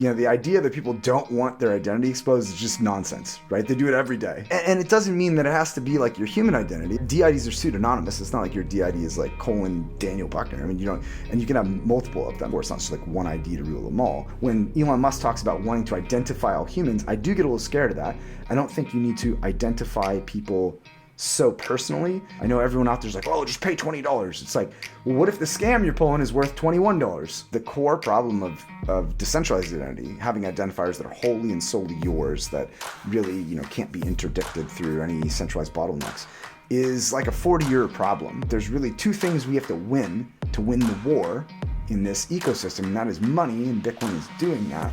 The idea that people don't want their identity exposed is just nonsense, right? They do it every day. And it doesn't mean that it has to be like your human identity. DIDs are pseudonymous. It's not like your DID is like Daniel Buchner. I mean, and you can have multiple of them, or it's not just like one ID to rule them all. When Elon Musk talks about wanting to identify all humans, I do get a little scared of that. I don't think you need to identify people so personally. I know everyone out there's like, oh, just pay $20. It's like, well, what if the scam you're pulling is worth $21? The core problem of decentralized identity, having identifiers that are wholly and solely yours, that really, can't be interdicted through any centralized bottlenecks, is like a 40-year problem. There's really two things we have to win the war in this ecosystem, and that is money, and Bitcoin is doing that,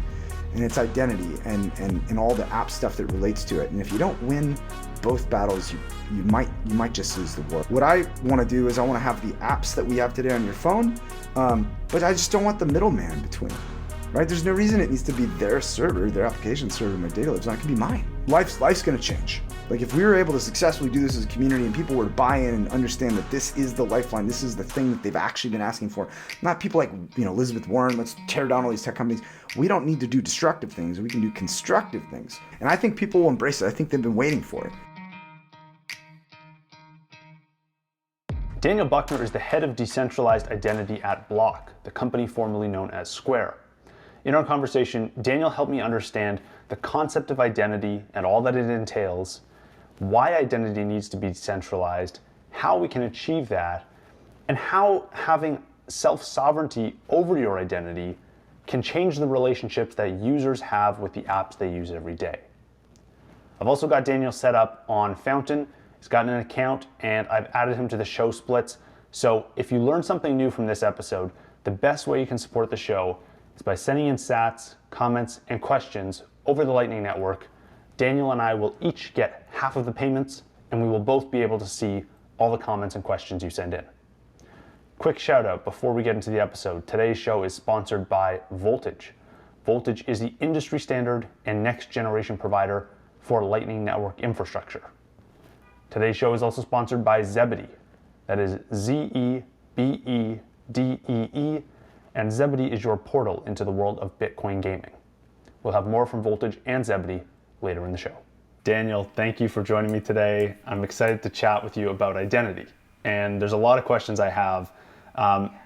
and it's identity and all the app stuff that relates to it. And if you don't win both battles, you might just lose the war. What I want to do is I want to have the apps that we have today on your phone, but I just don't want the middleman between, right? There's no reason it needs to be their server, their application server, my data lives on. It can be mine. Life's going to change. Like if we were able to successfully do this as a community and people were to buy in and understand that this is the lifeline, this is the thing that they've actually been asking for, not people like, Elizabeth Warren, let's tear down all these tech companies. We don't need to do destructive things. We can do constructive things. And I think people will embrace it. I think they've been waiting for it. Daniel Buchner is the head of decentralized identity at Block, the company formerly known as Square. In our conversation, Daniel helped me understand the concept of identity and all that it entails, why identity needs to be decentralized, how we can achieve that, and how having self-sovereignty over your identity can change the relationships that users have with the apps they use every day. I've also got Daniel set up on Fountain. He's gotten an account, and I've added him to the show splits. So if you learn something new from this episode, the best way you can support the show is by sending in sats, comments, and questions over the Lightning Network. Daniel and I will each get half of the payments, and we will both be able to see all the comments and questions you send in. Quick shout out before we get into the episode. Today's show is sponsored by Voltage. Voltage is the industry standard and next generation provider for Lightning Network infrastructure. Today's show is also sponsored by tbDEE. That is Zebedee, and tbDEE is your portal into the world of Bitcoin gaming. We'll have more from Voltage and tbDEE later in the show. Daniel, thank you for joining me today. I'm excited to chat with you about identity. And there's a lot of questions I have.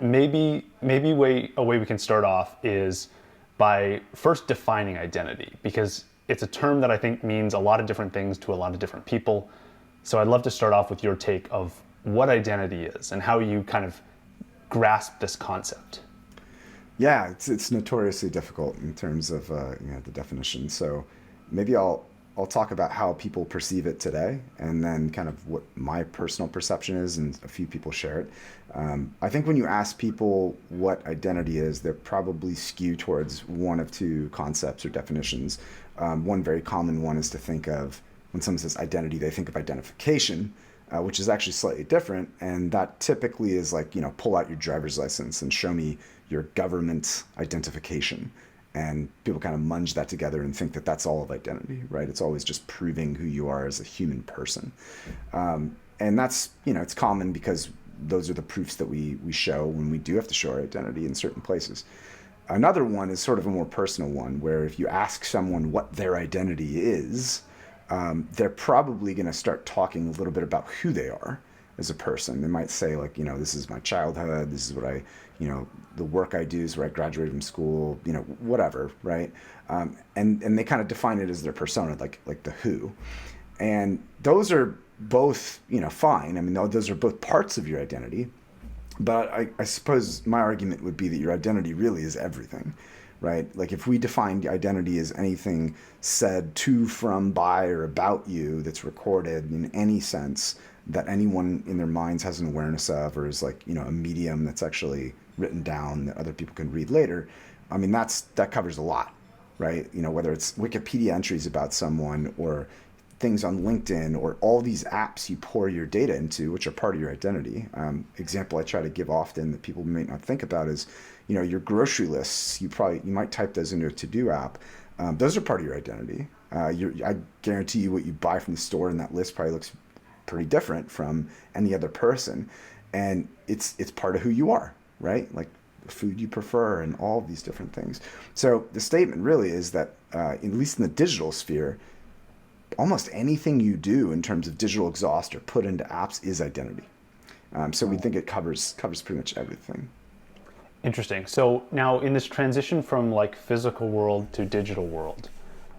Maybe a way we can start off is by first defining identity, because it's a term that I think means a lot of different things to a lot of different people. So I'd love to start off with your take of what identity is and how you kind of grasp this concept. Yeah, it's notoriously difficult in terms of the definition. So maybe I'll talk about how people perceive it today, and then kind of what my personal perception is, and a few people share it. I think when you ask people what identity is, they're probably skew towards one of two concepts or definitions. One very common one is to think of, when someone says identity, they think of identification, which is actually slightly different. And that typically is like, pull out your driver's license and show me your government identification. And people kind of munge that together and think that that's all of identity, right? It's always just proving who you are as a human person. And that's, it's common because those are the proofs that we show when we do have to show our identity in certain places. Another one is sort of a more personal one, where if you ask someone what their identity is, they're probably going to start talking a little bit about who they are as a person. They might say like, this is my childhood, this is what I, the work I do is where I graduated from school, whatever, right? And they kind of define it as their persona, like the who. And those are both, fine. I mean, those are both parts of your identity. But I suppose my argument would be that your identity really is everything, right? Like if we defined identity as anything said to, from, by, or about you that's recorded in any sense that anyone in their minds has an awareness of, or is like, a medium that's actually written down that other people can read later, I mean, that covers a lot, right? Whether it's Wikipedia entries about someone or things on LinkedIn or all these apps you pour your data into, which are part of your identity. Example I try to give often that people may not think about is, your grocery lists. You might type those into a to-do app. Those are part of your identity. I guarantee you what you buy from the store in that list probably looks pretty different from any other person, and it's part of who you are, right? Like the food you prefer, and all of these different things. So the statement really is that, at least in the digital sphere, almost anything you do in terms of digital exhaust or put into apps is identity. So we think it covers pretty much everything. Interesting. So now in this transition from like physical world to digital world,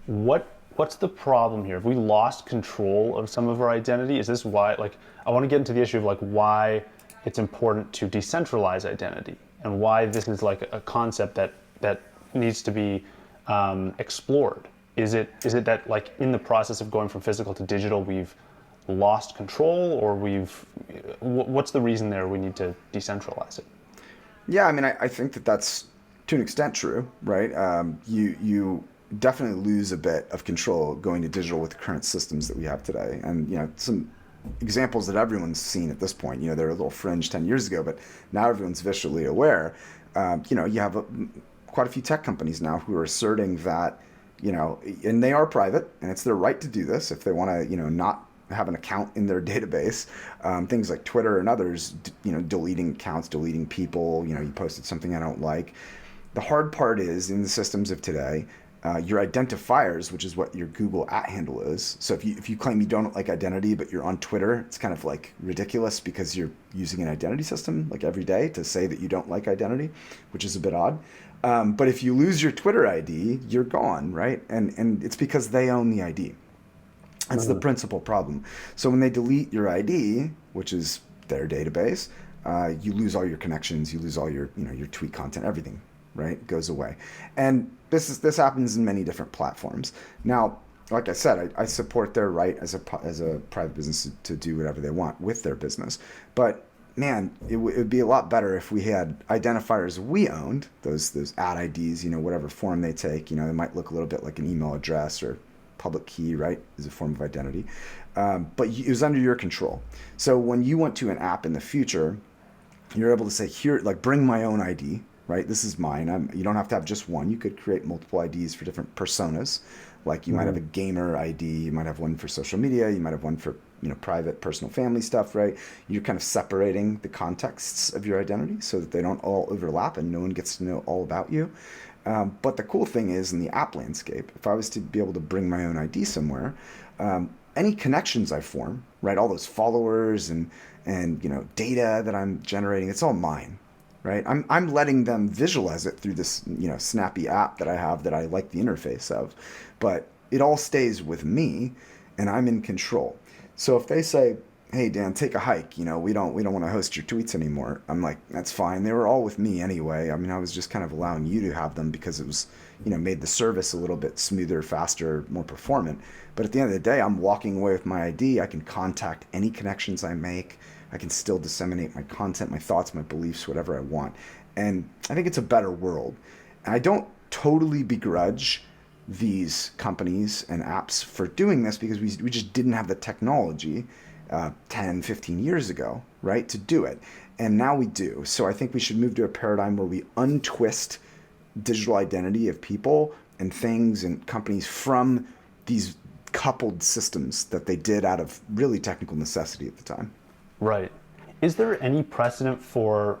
what's the problem here? Have we lost control of some of our identity? Is this why, like, I want to get into the issue of like why it's important to decentralize identity and why this is like a concept that needs to be explored. Is it that like in the process of going from physical to digital, we've lost control, or what's the reason there we need to decentralize it? Yeah, I mean, I think that that's to an extent true, right? You definitely lose a bit of control going to digital with the current systems that we have today. And, some examples that everyone's seen at this point, they were a little fringe 10 years ago, but now everyone's visually aware. You have quite a few tech companies now who are asserting that, and they are private, and it's their right to do this if they want to, not have an account in their database. Things like Twitter and others, deleting accounts, deleting people, you posted something I don't like. The hard part is in the systems of today, your identifiers, which is what your Google @handle is. So if you claim you don't like identity, but you're on Twitter, it's kind of like ridiculous because you're using an identity system like every day to say that you don't like identity, which is a bit odd. But if you lose your Twitter ID, you're gone, right? And it's because they own the ID. That's the principal problem. So when they delete your ID, which is their database, you lose all your connections, you lose all your your tweet content, everything, right? It goes away. And this happens in many different platforms. Now, like I said, I support their right as a private business to do whatever they want with their business. But man, it would be a lot better if we had identifiers we owned, those @IDs, whatever form they take. They might look a little bit like an email address or public key, right, is a form of identity. But it was under your control. So when you went to an app in the future, you're able to say, here, like, bring my own ID, right? This is mine. You don't have to have just one. You could create multiple IDs for different personas. Like you might have a gamer ID, you might have one for social media, you might have one for private, personal, family stuff, right? You're kind of separating the contexts of your identity so that they don't all overlap and no one gets to know all about you. But the cool thing is in the app landscape, if I was to be able to bring my own ID somewhere, any connections I form, right, all those followers and data that I'm generating, it's all mine, right? I'm letting them visualize it through this snappy app that I have that I like the interface of, but it all stays with me, and I'm in control. So if they say, hey Dan, take a hike, we don't want to host your tweets anymore, I'm like, that's fine. They were all with me anyway. I mean, I was just kind of allowing you to have them because it was made the service a little bit smoother, faster, more performant. But at the end of the day, I'm walking away with my ID. I can contact any connections I make. I can still disseminate my content, my thoughts, my beliefs, whatever I want. And I think it's a better world. And I don't totally begrudge these companies and apps for doing this because we just didn't have the technology 10, 15 years ago, right, to do it. And now we do. So I think we should move to a paradigm where we untwist digital identity of people and things and companies from these coupled systems that they did out of really technical necessity at the time. Right. Is there any precedent for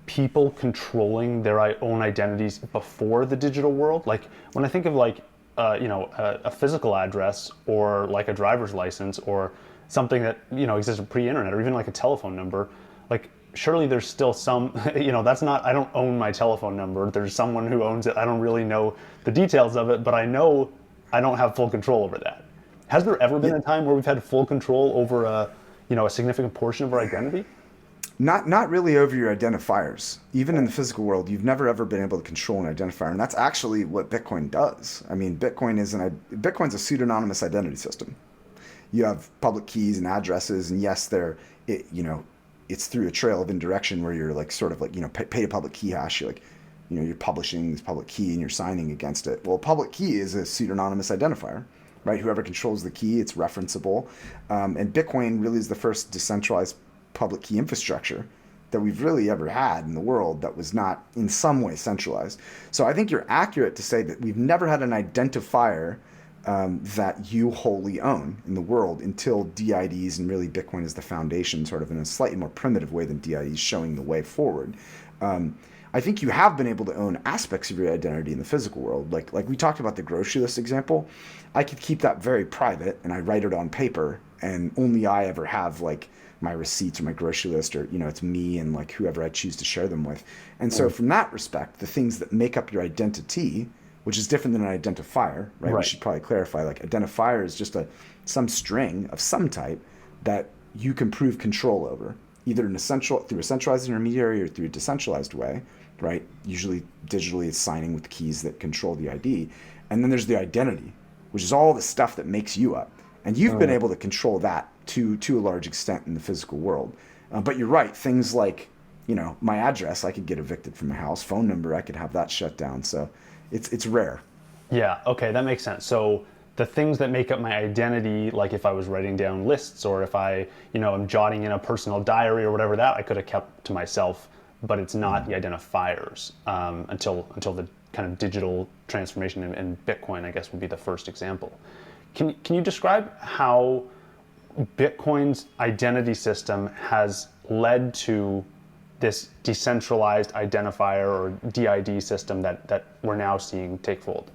people controlling their own identities before the digital world? Like when I think of like a physical address or like a driver's license or something that existed pre-internet, or even like a telephone number, like surely there's still some that's not, I don't own my telephone number, there's someone who owns it. I don't really know the details of it, but I know I don't have full control over that. Has there ever been a time where we've had full control over a significant portion of our identity? Not really over your identifiers. Even in the physical world, you've never ever been able to control an identifier, and that's actually what Bitcoin does. I mean, Bitcoin's a pseudonymous identity system. You have public keys and addresses, and yes, it's through a trail of indirection where you're like sort of like pay a public key hash. You're like, you're publishing this public key and you're signing against it. Well, a public key is a pseudonymous identifier, right? Whoever controls the key, it's referenceable, and Bitcoin really is the first decentralized public key infrastructure that we've really ever had in the world that was not in some way centralized. So I think you're accurate to say that we've never had an identifier that you wholly own in the world until DIDs, and really Bitcoin is the foundation, sort of in a slightly more primitive way than DIDs, showing the way forward. I think you have been able to own aspects of your identity in the physical world. Like we talked about the grocery list example, I could keep that very private and I write it on paper, and only I ever have like my receipts or my grocery list, or it's me and like whoever I choose to share them with. And so from that respect, the things that make up your identity, which is different than an identifier, right? We should probably clarify, like identifier is just some string of some type that you can prove control over, either through a centralized intermediary or through a decentralized way, right? Usually digitally it's signing with keys that control the ID. And then there's the identity, which is all the stuff that makes you up. And you've been able to control that to a large extent in the physical world. But you're right, things like, my address, I could get evicted from my house, phone number, I could have that shut down. So it's rare. Yeah, okay, that makes sense. So the things that make up my identity, like if I was writing down lists or if I, am jotting in a personal diary or whatever, that I could have kept to myself, but it's not the identifiers until the kind of digital transformation, and Bitcoin, I guess, would be the first example. Can you describe how Bitcoin's identity system has led to this decentralized identifier or DID system that we're now seeing take fold?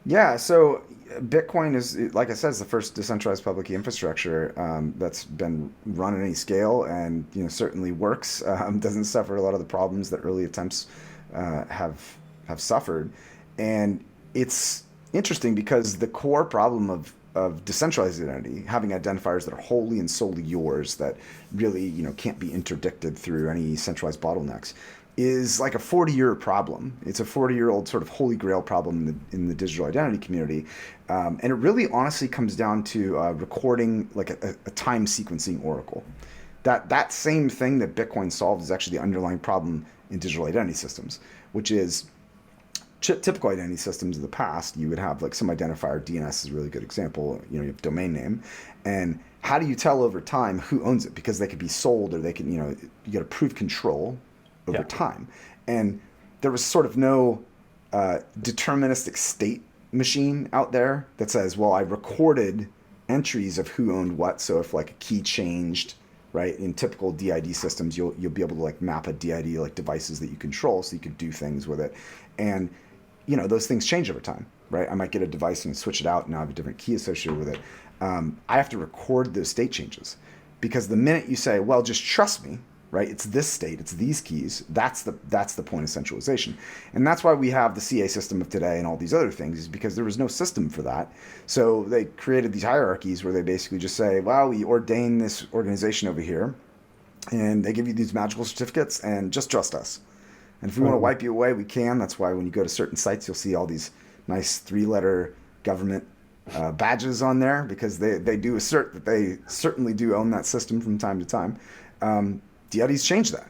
Yeah, so Bitcoin is, like I said, is the first decentralized public key infrastructure that's been run at any scale, and certainly works. Doesn't suffer a lot of the problems that early attempts have suffered, and it's interesting because the core problem of decentralized identity, having identifiers that are wholly and solely yours, that really can't be interdicted through any centralized bottlenecks, is like a 40-year problem. It's a 40-year-old sort of holy grail problem in the digital identity community, and it really honestly comes down to recording like a time sequencing oracle. That same thing that Bitcoin solved is actually the underlying problem in digital identity systems, which is typical identity systems of the past. You would have like some identifier. DNS is a really good example. You have domain name, and how do you tell over time who owns it? Because they could be sold, or they can, you got to prove control over time. And there was sort of no deterministic state machine out there that says, well, I recorded entries of who owned what. So if like a key changed, right, in typical DID systems, you'll be able to like map a DID like devices that you control, so you could do things with it. And those things change over time, right? I might get a device and switch it out, and now I have a different key associated with it. I have to record those state changes, because the minute you say, well, just trust me, right? It's this state, it's these keys. That's the point of centralization. And that's why we have the CA system of today and all these other things, is because there was no system for that. So they created these hierarchies where they basically just say, well, we ordain this organization over here, and they give you these magical certificates, and just trust us. And if we want to wipe you away, we can. That's why when you go to certain sites, you'll see all these nice 3-letter government badges on there, because they do assert that they certainly do own that system from time to time. DIDs change that.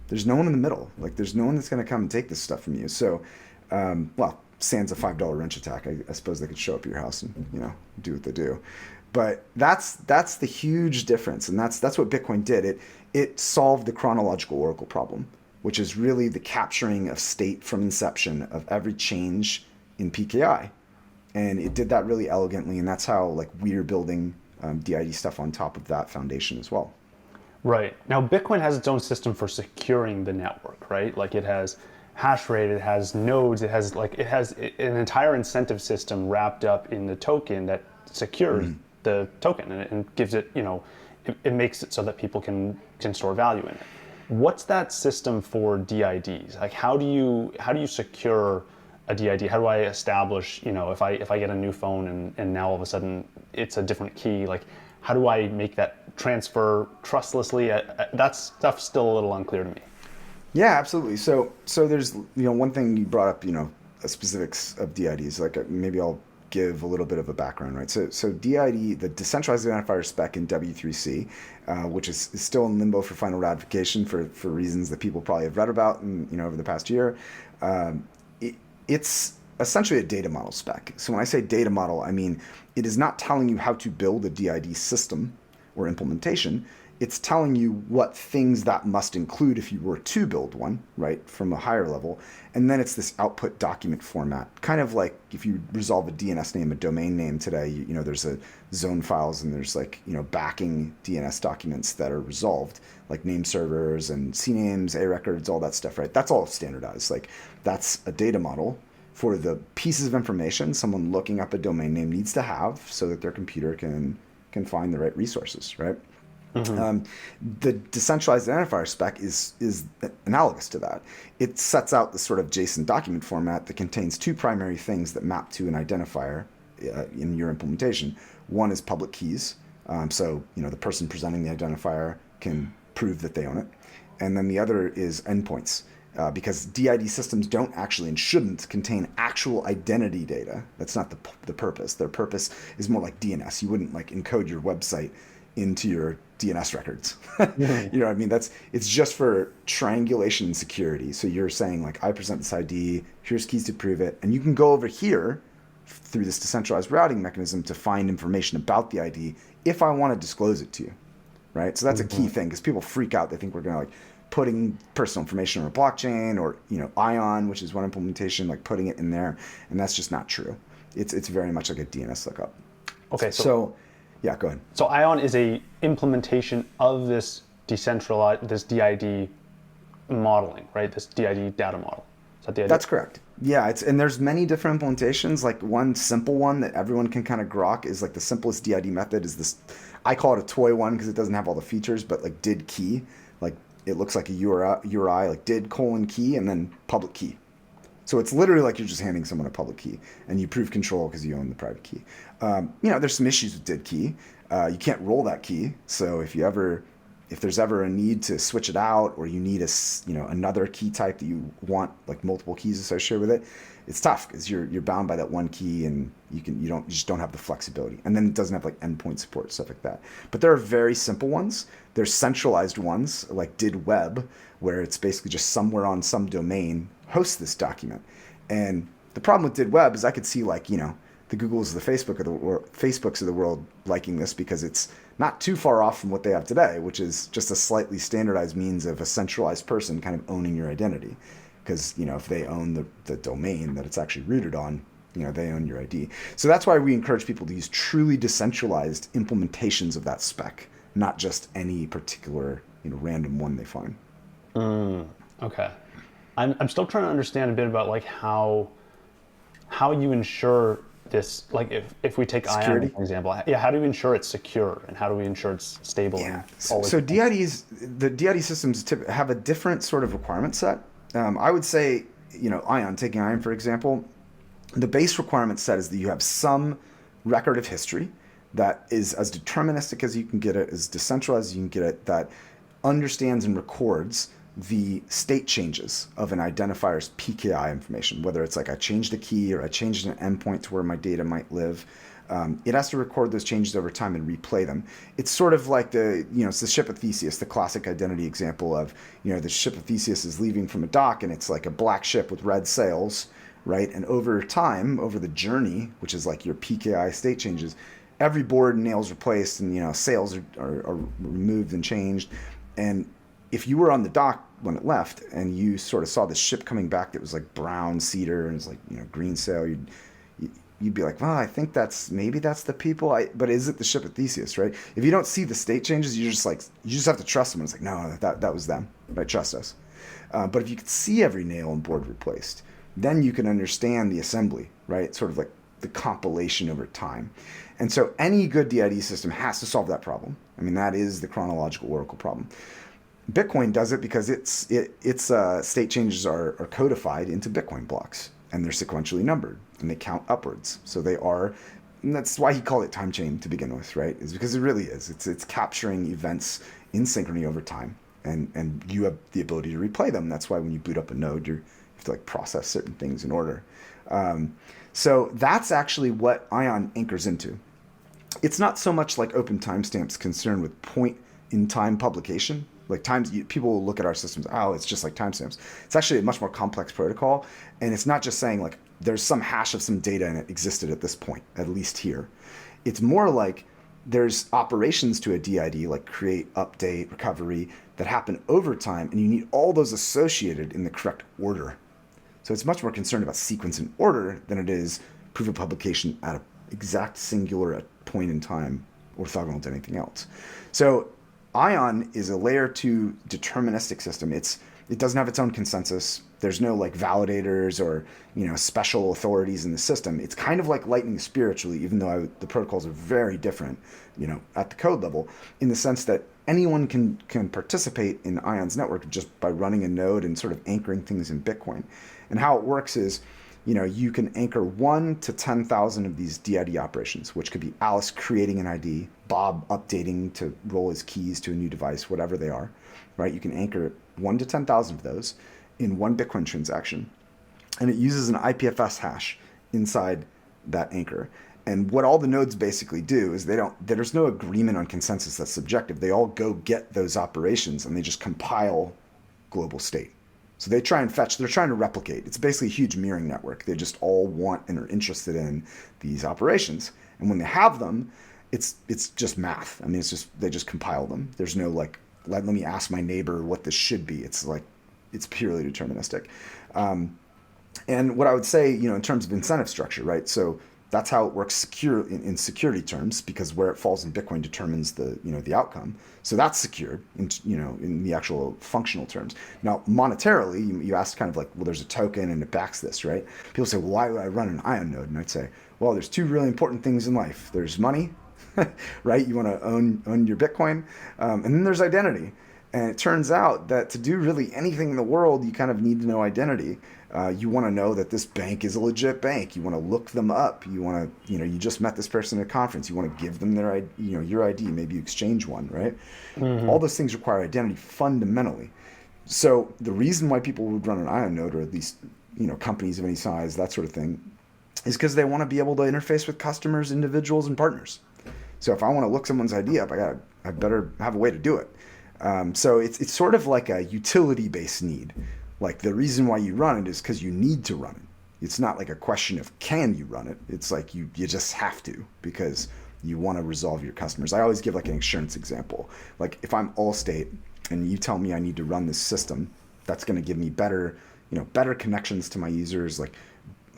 There's no one in the middle. Like, there's no one that's going to come and take this stuff from you. So, sans a $5 wrench attack, I suppose they could show up at your house and do what they do. But that's the huge difference, and that's what Bitcoin did. It solved the chronological oracle problem, which is really the capturing of state from inception of every change in PKI. And it did that really elegantly, and that's how like we're building DID stuff on top of that foundation as well. Right. Now, Bitcoin has its own system for securing the network, right? Like, it has hash rate, it has nodes, it has an entire incentive system wrapped up in the token that secures the token, and gives it, it makes it so that people can store value in it. What's that system for DIDs? Like, how do you secure a DID? How do I establish, if I get a new phone and now all of a sudden it's a different key, like, how do I make that transfer trustlessly? That stuff's still a little unclear to me. Yeah, absolutely. So there's, one thing you brought up, specifics of DIDs. Like, maybe I'll give a little bit of a background, right? So DID, the decentralized identifier spec in W3C, which is still in limbo for final ratification for reasons that people probably have read about over the past year. It's essentially a data model spec. So when I say data model, I mean it is not telling you how to build a DID system or implementation. it's telling you what things that must include if you were to build one, right, from a higher level. And then it's this output document format, kind of like if you resolve a DNS name, a domain name today, you know, there's a zone files and there's like, you know, backing DNS documents that are resolved, like name servers and CNAMEs, A records, all that stuff, right? That's all standardized. Like that's a data model for the pieces of information someone looking up a domain name needs to have so that their computer can find the right resources, right? The decentralized identifier spec is analogous to that. It sets out the sort of JSON document format that contains two primary things that map to an identifier in your implementation. One is public keys, so you know the person presenting the identifier can prove that they own it, and then the other is endpoints. Because DID systems don't actually and shouldn't contain actual identity data. That's not the purpose. Their purpose is more like DNS. You wouldn't like encode your website into your DNS records. You know what I mean? It's just for triangulation and security. So you're saying like, I present this ID, here's keys to prove it. And you can go over here through this decentralized routing mechanism to find information about the ID if I want to disclose it to you, right? So that's a key thing because people freak out. They think we're going to like putting personal information on a blockchain or, you know, ION, which is one implementation, like putting it in there. And that's just not true. It's very much like a DNS lookup. Okay. So yeah, go ahead. So ION is a implementation of this decentralized, this DID modeling, right? This DID data model. Is that the idea? That's correct. Yeah, and there's many different implementations. Like one simple one that everyone can kind of grok is like the simplest DID method is this. I call it a toy one because it doesn't have all the features, but like did key, like it looks like a URI like did : key and then public key. So it's literally like you're just handing someone a public key and you prove control because you own the private key. You know, there's some issues with did key. You can't roll that key. So if there's ever a need to switch it out or you need another key type that you want like multiple keys associated with it, it's tough because you're bound by that one key and you just don't have the flexibility. And then it doesn't have like endpoint support, stuff like that. But there are very simple ones. There's centralized ones like did web, where it's basically just somewhere on some domain hosts this document. And the problem with did web is I could see like, you know, the Googles, the Facebooks of the world liking this because it's not too far off from what they have today, which is just a slightly standardized means of a centralized person kind of owning your identity. Because, you know, if they own the domain that it's actually rooted on, you know, they own your ID. So that's why we encourage people to use truly decentralized implementations of that spec, not just any particular, you know, random one they find. Okay. I'm still trying to understand a bit about like how you ensure this, like if we take Security? ION for example, how do we ensure it's secure and how do we ensure it's stable? Yeah. And So the DID systems have a different sort of requirement set. I would say, you know, taking ION for example, the base requirement set is that you have some record of history that is as deterministic as you can get it, as decentralized as you can get it, that understands and records the state changes of an identifier's PKI information, whether it's like I changed a key or I changed an endpoint to where my data might live. It has to record those changes over time and replay them. It's sort of like it's the ship of Theseus, the classic identity example of, you know, the ship of Theseus is leaving from a dock and it's like a black ship with red sails, right? And over time, over the journey, which is like your PKI state changes, every board and nail's replaced and, you know, sails are removed and changed. And if you were on the dock when it left and you sort of saw the ship coming back that was like brown cedar and it's like, you know, green sail, you'd be like, well, I think maybe that's the people. But is it the ship of Theseus, right? If you don't see the state changes, you just have to trust them. It's like, no, that was them, right? Trust us. But if you could see every nail and board replaced, then you can understand the assembly, right? Sort of like the compilation over time. And so any good DID system has to solve that problem. I mean, that is the chronological oracle problem. Bitcoin does it because its state changes are codified into Bitcoin blocks and they're sequentially numbered and they count upwards. So they are, and that's why he called it time chain to begin with, right? Is because it really is. It's capturing events in synchrony over time and you have the ability to replay them. That's why when you boot up a node, you have to like process certain things in order. So that's actually what ION anchors into. It's not so much like open timestamps concerned with point in time publication. Like people will look at our systems, oh, it's just like timestamps. It's actually a much more complex protocol. And it's not just saying like there's some hash of some data and it existed at this point, at least here. It's more like there's operations to a DID like create, update, recovery that happen over time, and you need all those associated in the correct order. So it's much more concerned about sequence and order than it is proof of publication at an exact singular point in time, orthogonal to anything else. So Ion is a layer 2 deterministic system. It doesn't have its own consensus. There's no like validators or special authorities in the system. It's kind of like Lightning spiritually, even though the protocols are very different, at the code level, in the sense that anyone can participate in Ion's network just by running a node and sort of anchoring things in Bitcoin. And how it works is, you can anchor 1 to 10,000 of these DID operations, which could be Alice creating an ID, Bob updating to roll his keys to a new device, whatever they are, right? You can anchor 1 to 10,000 of those in one Bitcoin transaction. And it uses an IPFS hash inside that anchor. And what all the nodes basically do is there's no agreement on consensus that's subjective. They all go get those operations and they just compile global state. So they try and they're trying to replicate. It's basically a huge mirroring network. They just all want and are interested in these operations. And when they have them, it's just math. I mean, they just compile them. There's no like, let me ask my neighbor what this should be. It's purely deterministic. And what I would say, in terms of incentive structure, right? So that's how it works secure in security terms, because where it falls in Bitcoin determines the outcome. So that's secured in the actual functional terms. Now, monetarily, you asked kind of like, well, there's a token and it backs this, right? People say, well, why would I run an Ion node? And I'd say, well, there's 2 really important things in life. There's money, right? You want to own your Bitcoin. And then there's identity. And it turns out that to do really anything in the world, you kind of need to know identity. You want to know that this bank is a legit bank. You want to look them up. You want to, you just met this person at a conference. You want to give them their, your ID. Maybe you exchange one, right? Mm-hmm. All those things require identity fundamentally. So the reason why people would run an Ion node, or at least, companies of any size, that sort of thing, is because they want to be able to interface with customers, individuals, and partners. So if I want to look someone's ID up, I better have a way to do it. So it's sort of like a utility-based need. Like the reason why you run it is because you need to run it. It's not like a question of can you run it. It's like you just have to, because you want to resolve your customers. I always give like an insurance example. Like if I'm Allstate and you tell me I need to run this system, that's going to give me better connections to my users, like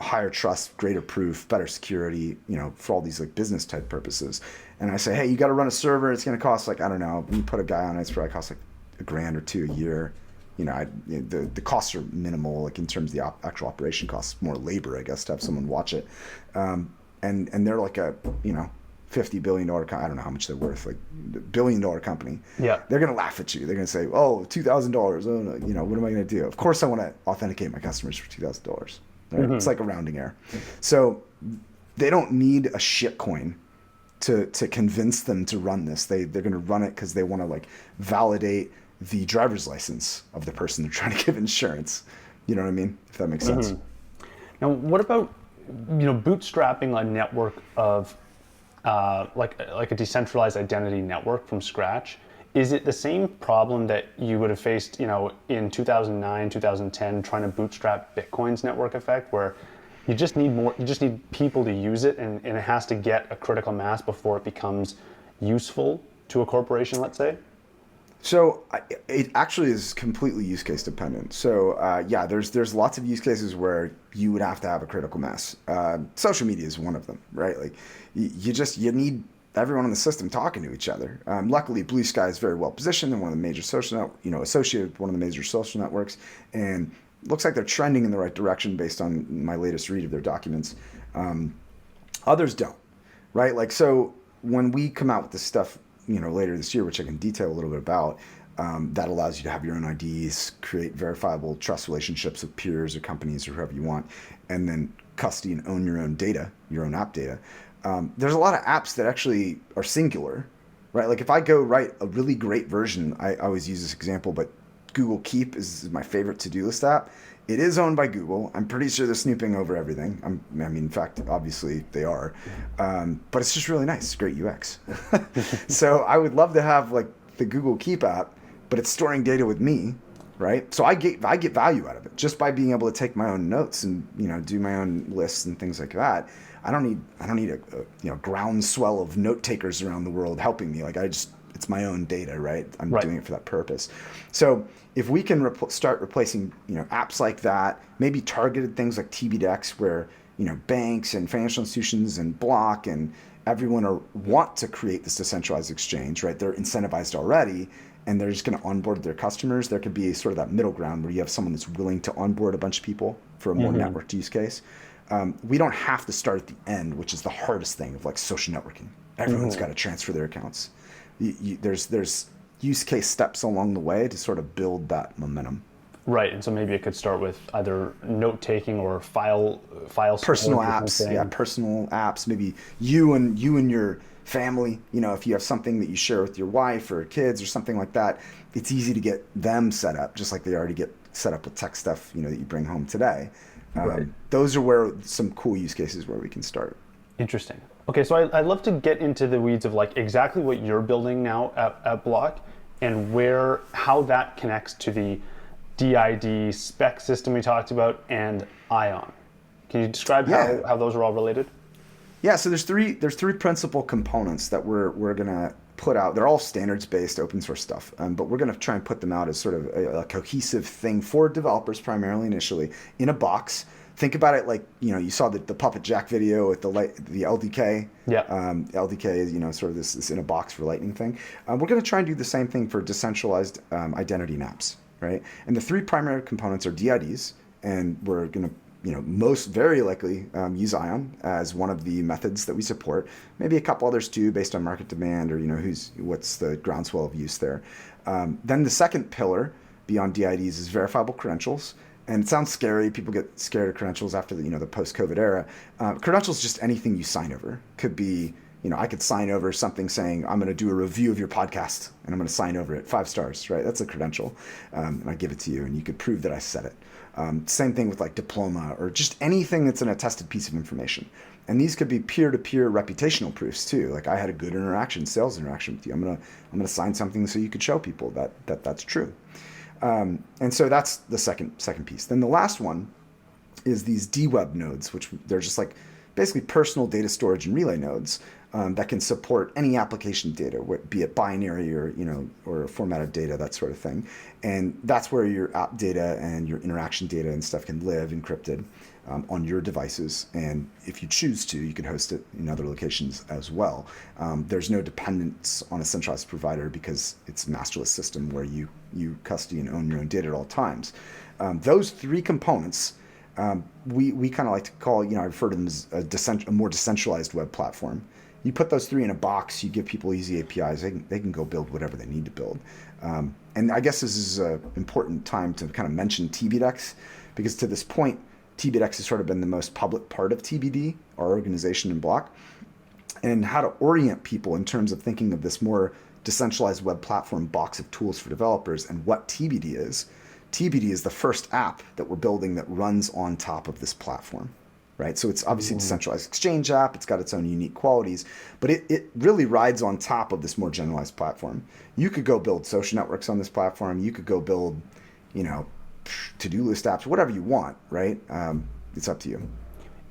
higher trust, greater proof, better security, for all these like business type purposes. And I say, hey, you got to run a server. It's going to cost like, I don't know, you put a guy on it, it's probably cost like $1,000 or $2,000 a year. The costs are minimal, like in terms of the actual operation costs, more labor, I guess, to have someone watch it. And they're like a, $50 billion, I don't know how much they're worth, like $1 billion company. Yeah. They're going to laugh at you. They're going to say, oh, $2,000. Oh, no, what am I going to do? Of course I want to authenticate my customers for $2,000. Right? Mm-hmm. It's like a rounding error. So they don't need a shit coin to convince them to run this. They're going to run it because they want to like validate the driver's license of the person they're trying to give insurance. You know what I mean? If that makes sense. Mm-hmm. Now, what about, bootstrapping a network of like a decentralized identity network from scratch? Is it the same problem that you would have faced, in 2009, 2010, trying to bootstrap Bitcoin's network effect, where you just need people to use it, and it has to get a critical mass before it becomes useful to a corporation, let's say? So it actually is completely use case dependent. So there's lots of use cases where you would have to have a critical mass. Social media is one of them, right? Like you need everyone in the system talking to each other. Luckily, Blue Sky is very well positioned in one of the major associated with one of the major social networks, and looks like they're trending in the right direction based on my latest read of their documents. Others don't, right? Like, so when we come out with this stuff, later this year, which I can detail a little bit about, that allows you to have your own IDs, create verifiable trust relationships with peers or companies or whoever you want, and then custody and own your own data, your own app data. There's a lot of apps that actually are singular, right? Like if I go write a really great version, I always use this example, but Google Keep is my favorite to-do list app. It is owned by Google. I'm pretty sure they're snooping over everything. In fact, obviously they are. But it's just really nice. It's great UX. So I would love to have like the Google Keep app, but it's storing data with me, right? So I get value out of it just by being able to take my own notes and do my own lists and things like that. I don't need a groundswell of note takers around the world helping me. Like it's my own data, right? I'm doing it for that purpose. So if we can start replacing apps like that, maybe targeted things like tbDEX, where banks and financial institutions and Block and everyone want to create this decentralized exchange, right? They're incentivized already, and they're just going to onboard their customers. There could be sort of that middle ground where you have someone that's willing to onboard a bunch of people for a more networked use case. We don't have to start at the end, which is the hardest thing of like social networking. Everyone's got to transfer their accounts. There's use case steps along the way to sort of build that momentum. Right, and so maybe it could start with either note taking or file personal apps. Yeah, personal apps. Maybe you and your family. If you have something that you share with your wife or kids or something like that, it's easy to get them set up, just like they already get set up with tech stuff that you bring home today. Right. Those are where some cool use cases where we can start. Interesting. Okay, so I'd love to get into the weeds of like exactly what you're building now at Block and how that connects to the DID spec system we talked about and ION. Can you describe how those are all related? Yeah, so there's three principal components that we're gonna put out. They're all standards-based open source stuff, but we're gonna try and put them out as sort of a cohesive thing for developers, primarily initially, in a box. Think about it like you saw the Puppet Jack video with the LDK. Yeah. LDK is sort of this in a box for Lightning thing. We're gonna try and do the same thing for decentralized identity and apps, right? And the three primary components are DIDs, and we're gonna most very likely use ION as one of the methods that we support. Maybe a couple others too, based on market demand or what's the groundswell of use there. Then the second pillar beyond DIDs is verifiable credentials. And it sounds scary. People get scared of credentials after the post-COVID era. Credentials is just anything you sign over. Could be, I could sign over something saying I'm going to do a review of your podcast, and I'm going to sign over it 5 stars, right? That's a credential, and I give it to you, and you could prove that I said it. Same thing with like diploma or just anything that's an attested piece of information. And these could be peer-to-peer reputational proofs too. Like I had a good sales interaction with you. I'm gonna sign something so you could show people that's true. And so that's the second piece. Then the last one is these DWeb nodes, which they're just like basically personal data storage and relay nodes that can support any application data, be it binary or formatted data, that sort of thing. And that's where your app data and your interaction data and stuff can live encrypted on your devices. And if you choose to, you can host it in other locations as well. There's no dependence on a centralized provider because it's a masterless system where you custody and own your own data at all times. Those three components, we kind of like to call, I refer to them as a more decentralized web platform. You put those three in a box, you give people easy APIs, they can go build whatever they need to build. And I guess this is an important time to kind of mention tbDEX, because to this point, tbDEX has sort of been the most public part of tbD, our organization in Block, and how to orient people in terms of thinking of this more decentralized web platform box of tools for developers and what tbD is. tbD is the first app that we're building that runs on top of this platform, right? So it's obviously a decentralized exchange app. It's got its own unique qualities, but it really rides on top of this more generalized platform. You could go build social networks on this platform. You could go build, to-do list apps, whatever you want, right? It's up to you.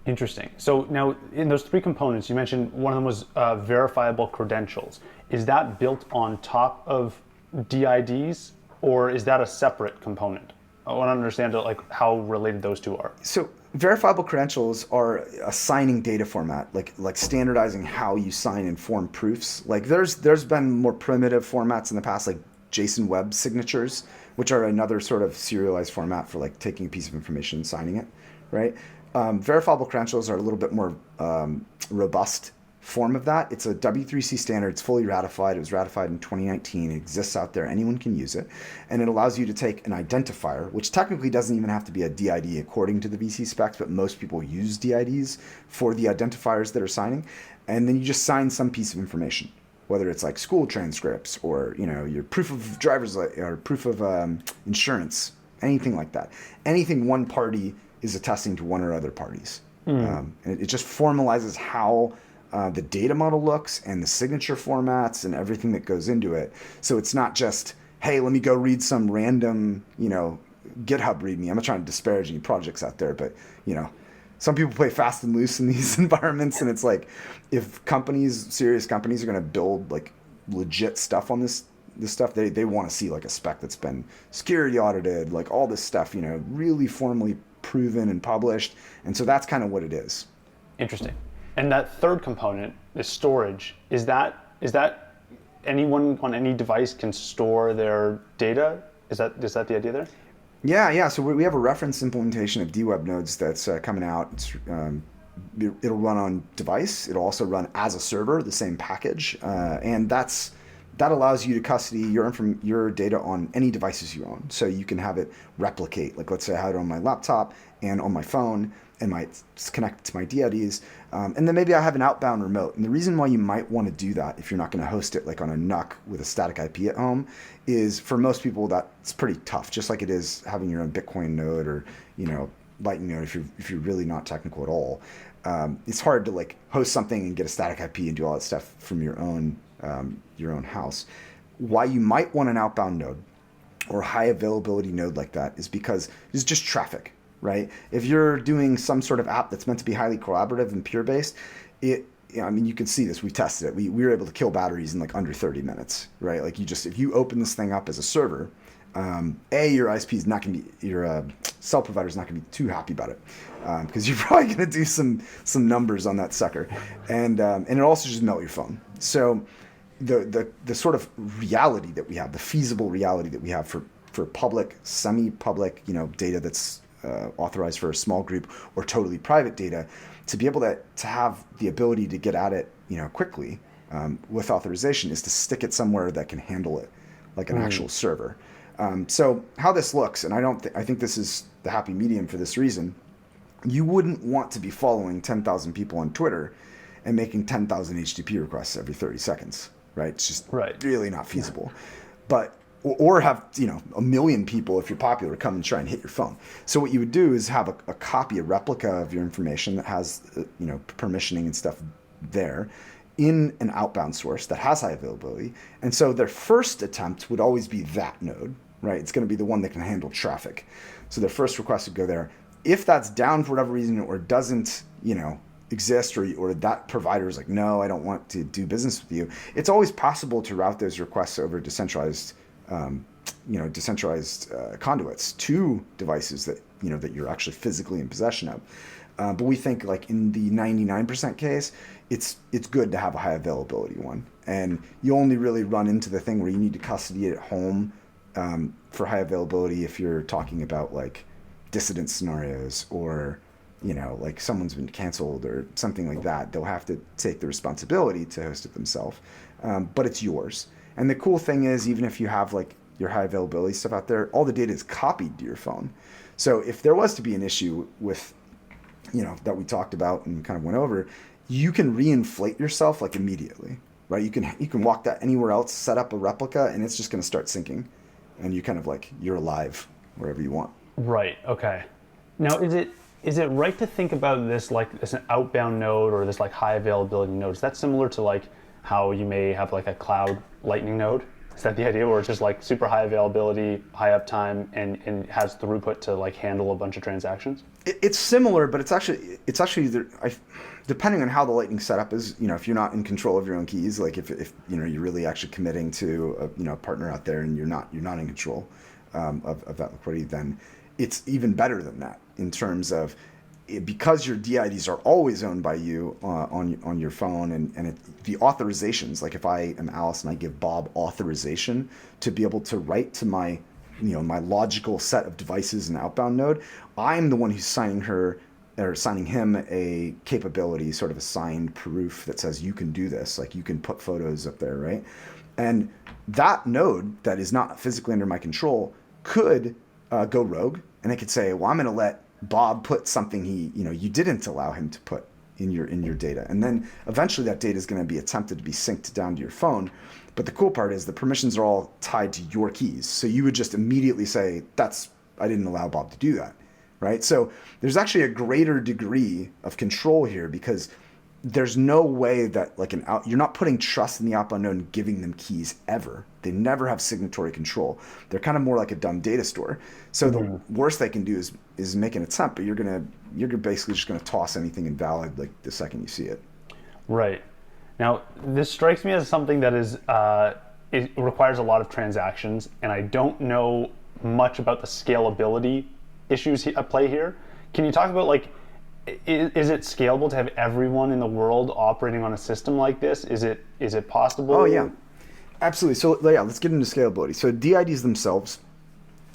Interesting. So now in those three components, you mentioned one of them was verifiable credentials. Is that built on top of DIDs, or is that a separate component? I want to understand how related those two are. So verifiable credentials are a signing data format, like standardizing how you sign and form proofs. Like there's been more primitive formats in the past, like JSON web signatures, which are another sort of serialized format for like taking a piece of information and signing it, right? Verifiable credentials are a little bit more robust form of that. It's a W3C standard. It's fully ratified. It was ratified in 2019. It exists out there. Anyone can use it. And it allows you to take an identifier, which technically doesn't even have to be a DID according to the VC specs, but most people use DIDs for the identifiers that are signing. And then you just sign some piece of information, whether it's like school transcripts or your proof of driver's or proof of insurance, anything like that. Anything one party is attesting to one or other parties. And it just formalizes how the data model looks and the signature formats and everything that goes into it. So it's not just hey, let me go read some random, GitHub README. I'm not trying to disparage any projects out there, but, some people play fast and loose in these environments. And it's like, if serious companies are going to build like legit stuff on this stuff, they want to see like a spec that's been security audited, like all this stuff, really formally proven and published. And so that's kind of what it is. Interesting. And that third component is storage. Is that anyone on any device can store their data? Is that the idea there? Yeah. So we have a reference implementation of DWeb nodes that's coming out. It'll run on device. It'll also run as a server, the same package, and that allows you to custody your data on any devices you own. So you can have it replicate. Like let's say I have it on my laptop and on my phone, and it's connected to my DIDs. And then maybe I have an outbound remote. And the reason why you might want to do that if you're not going to host it like on a NUC with a static IP at home is for most people that's pretty tough, just like it is having your own Bitcoin node or, Lightning node if you're really not technical at all. It's hard to like host something and get a static IP and do all that stuff from your own house. Why you might want an outbound node or high availability node like that is because it's just traffic. Right? If you're doing some sort of app that's meant to be highly collaborative and peer-based, you can see this. We tested it. We were able to kill batteries in like under 30 minutes, right? Like if you open this thing up as a server, your ISP is not going to be, your cell provider is not going to be too happy about it because you're probably going to do some numbers on that sucker, and it also just melt your phone. So the sort of reality that we have, the feasible reality that we have for public, semi-public, data that's authorized for a small group or totally private data, to be able to have the ability to get at it, quickly with authorization is to stick it somewhere that can handle it, like an actual server. So how this looks, and I think this is the happy medium for this reason. You wouldn't want to be following 10,000 people on Twitter and making 10,000 HTTP requests every 30 seconds, right? It's just really not feasible. But or have a million people, if you're popular, come and try and hit your phone. So what you would do is have a copy, a replica of your information that has permissioning and stuff there in an outbound source that has high availability. And so their first attempt would always be that node, right? It's going to be the one that can handle traffic. So their first request would go there. If that's down for whatever reason or doesn't exist, or that provider is like, no, I don't want to do business with you, it's always possible to route those requests over decentralized conduits to devices that that you're actually physically in possession of. But we think like in the 99% case, it's good to have a high availability one, and you only really run into the thing where you need to custody it at home for high availability if you're talking about like dissident scenarios or like someone's been canceled or something like that. They'll have to take the responsibility to host it themselves, but it's yours. And the cool thing is, even if you have like your high availability stuff out there, all the data is copied to your phone. So if there was to be an issue with, that we talked about and kind of went over, you can reinflate yourself like immediately, right? You can walk that anywhere else, set up a replica, and it's just going to start syncing, and you kind of like you're alive wherever you want. Right. Okay. Now, is it right to think about this like as an outbound node or this like high availability node? Is that similar to like how you may have like a cloud Lightning node? Is that the idea, or it's just like super high availability, high uptime, and has throughput to like handle a bunch of transactions? It's similar, but it's actually depending on how the Lightning setup is. If you're not in control of your own keys, like if you're really actually committing to a partner out there and you're not in control of that liquidity, then it's even better than that in terms of, because your DIDs are always owned by you on your phone, and the authorizations, like if I am Alice and I give Bob authorization to be able to write to my my logical set of devices in the outbound node, I'm the one who's signing him a capability, sort of a signed proof that says you can do this, like you can put photos up there, right? And that node that is not physically under my control could go rogue, and it could say, well, I'm going to let Bob put something you didn't allow him to put in your data, and then eventually that data is going to be attempted to be synced down to your phone. But the cool part is the permissions are all tied to your keys, so you would just immediately say, I didn't allow Bob to do that, right? So there's actually a greater degree of control here, because there's no way that like you're not putting trust in the outbound node and giving them keys ever. They never have signatory control. They're kind of more like a dumb data store. So the worst they can do is make an attempt, but you're basically just gonna toss anything invalid like the second you see it. Right. Now, this strikes me as something that is it requires a lot of transactions, and I don't know much about the scalability issues at play here. Can you talk about like, is it scalable to have everyone in the world operating on a system like this? Is it possible? Oh yeah, absolutely. So yeah, let's get into scalability. So DIDs themselves,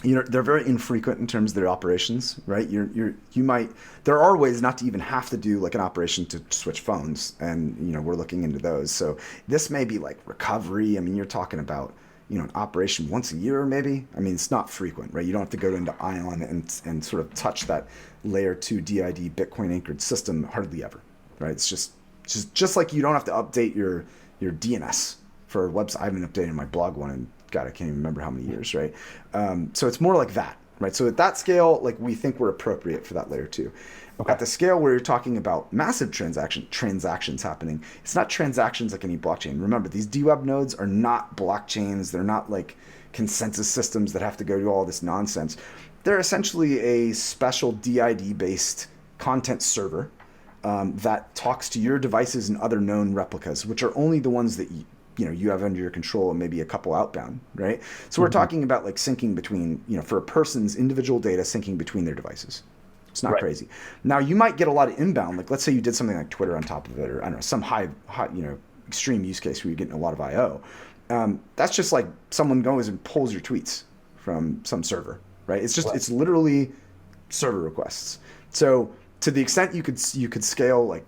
they're very infrequent in terms of their operations, right? There are ways not to even have to do like an operation to switch phones, and we're looking into those. So this may be like recovery. I mean, you're talking about an operation once a year, maybe. I mean, it's not frequent, right? You don't have to go into Ion and sort of touch that layer 2 DID Bitcoin anchored system hardly ever, right? It's just like you don't have to update your DNS for a website. I haven't updated my blog one in, God, I can't even remember how many years, right? So it's more like that, right? So at that scale, like we think we're appropriate for that layer 2. Okay. At the scale where you're talking about massive transactions happening, it's not transactions like any blockchain. Remember, these DWeb nodes are not blockchains. They're not like consensus systems that have to go do all this nonsense. They're essentially a special DID-based content server that talks to your devices and other known replicas, which are only the ones that you have under your control, and maybe a couple outbound, right? So we're talking about like syncing between, for a person's individual data, syncing between their devices. It's not crazy. Now you might get a lot of inbound, like let's say you did something like Twitter on top of it, or I don't know, some high extreme use case where you're getting a lot of IO. That's just like someone goes and pulls your tweets from some server, right? It's literally server requests. So to the extent you could scale like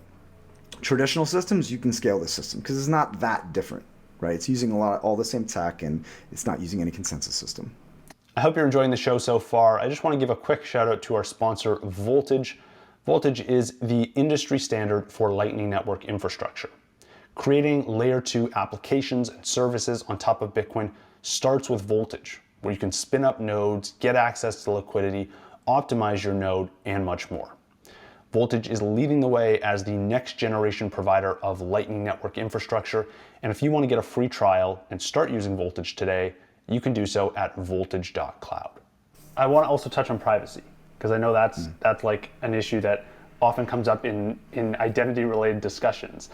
traditional systems, you can scale this system because it's not that different, right? It's using all the same tech, and it's not using any consensus system. I hope you're enjoying the show so far. I just want to give a quick shout out to our sponsor, Voltage. Voltage is the industry standard for Lightning Network infrastructure. Creating layer 2 applications and services on top of Bitcoin starts with Voltage, where you can spin up nodes, get access to liquidity, optimize your node, and much more. Voltage is leading the way as the next generation provider of Lightning Network infrastructure. And if you want to get a free trial and start using Voltage today, you can do so at voltage.cloud. I want to also touch on privacy, because I know that's like an issue that often comes up in identity related discussions.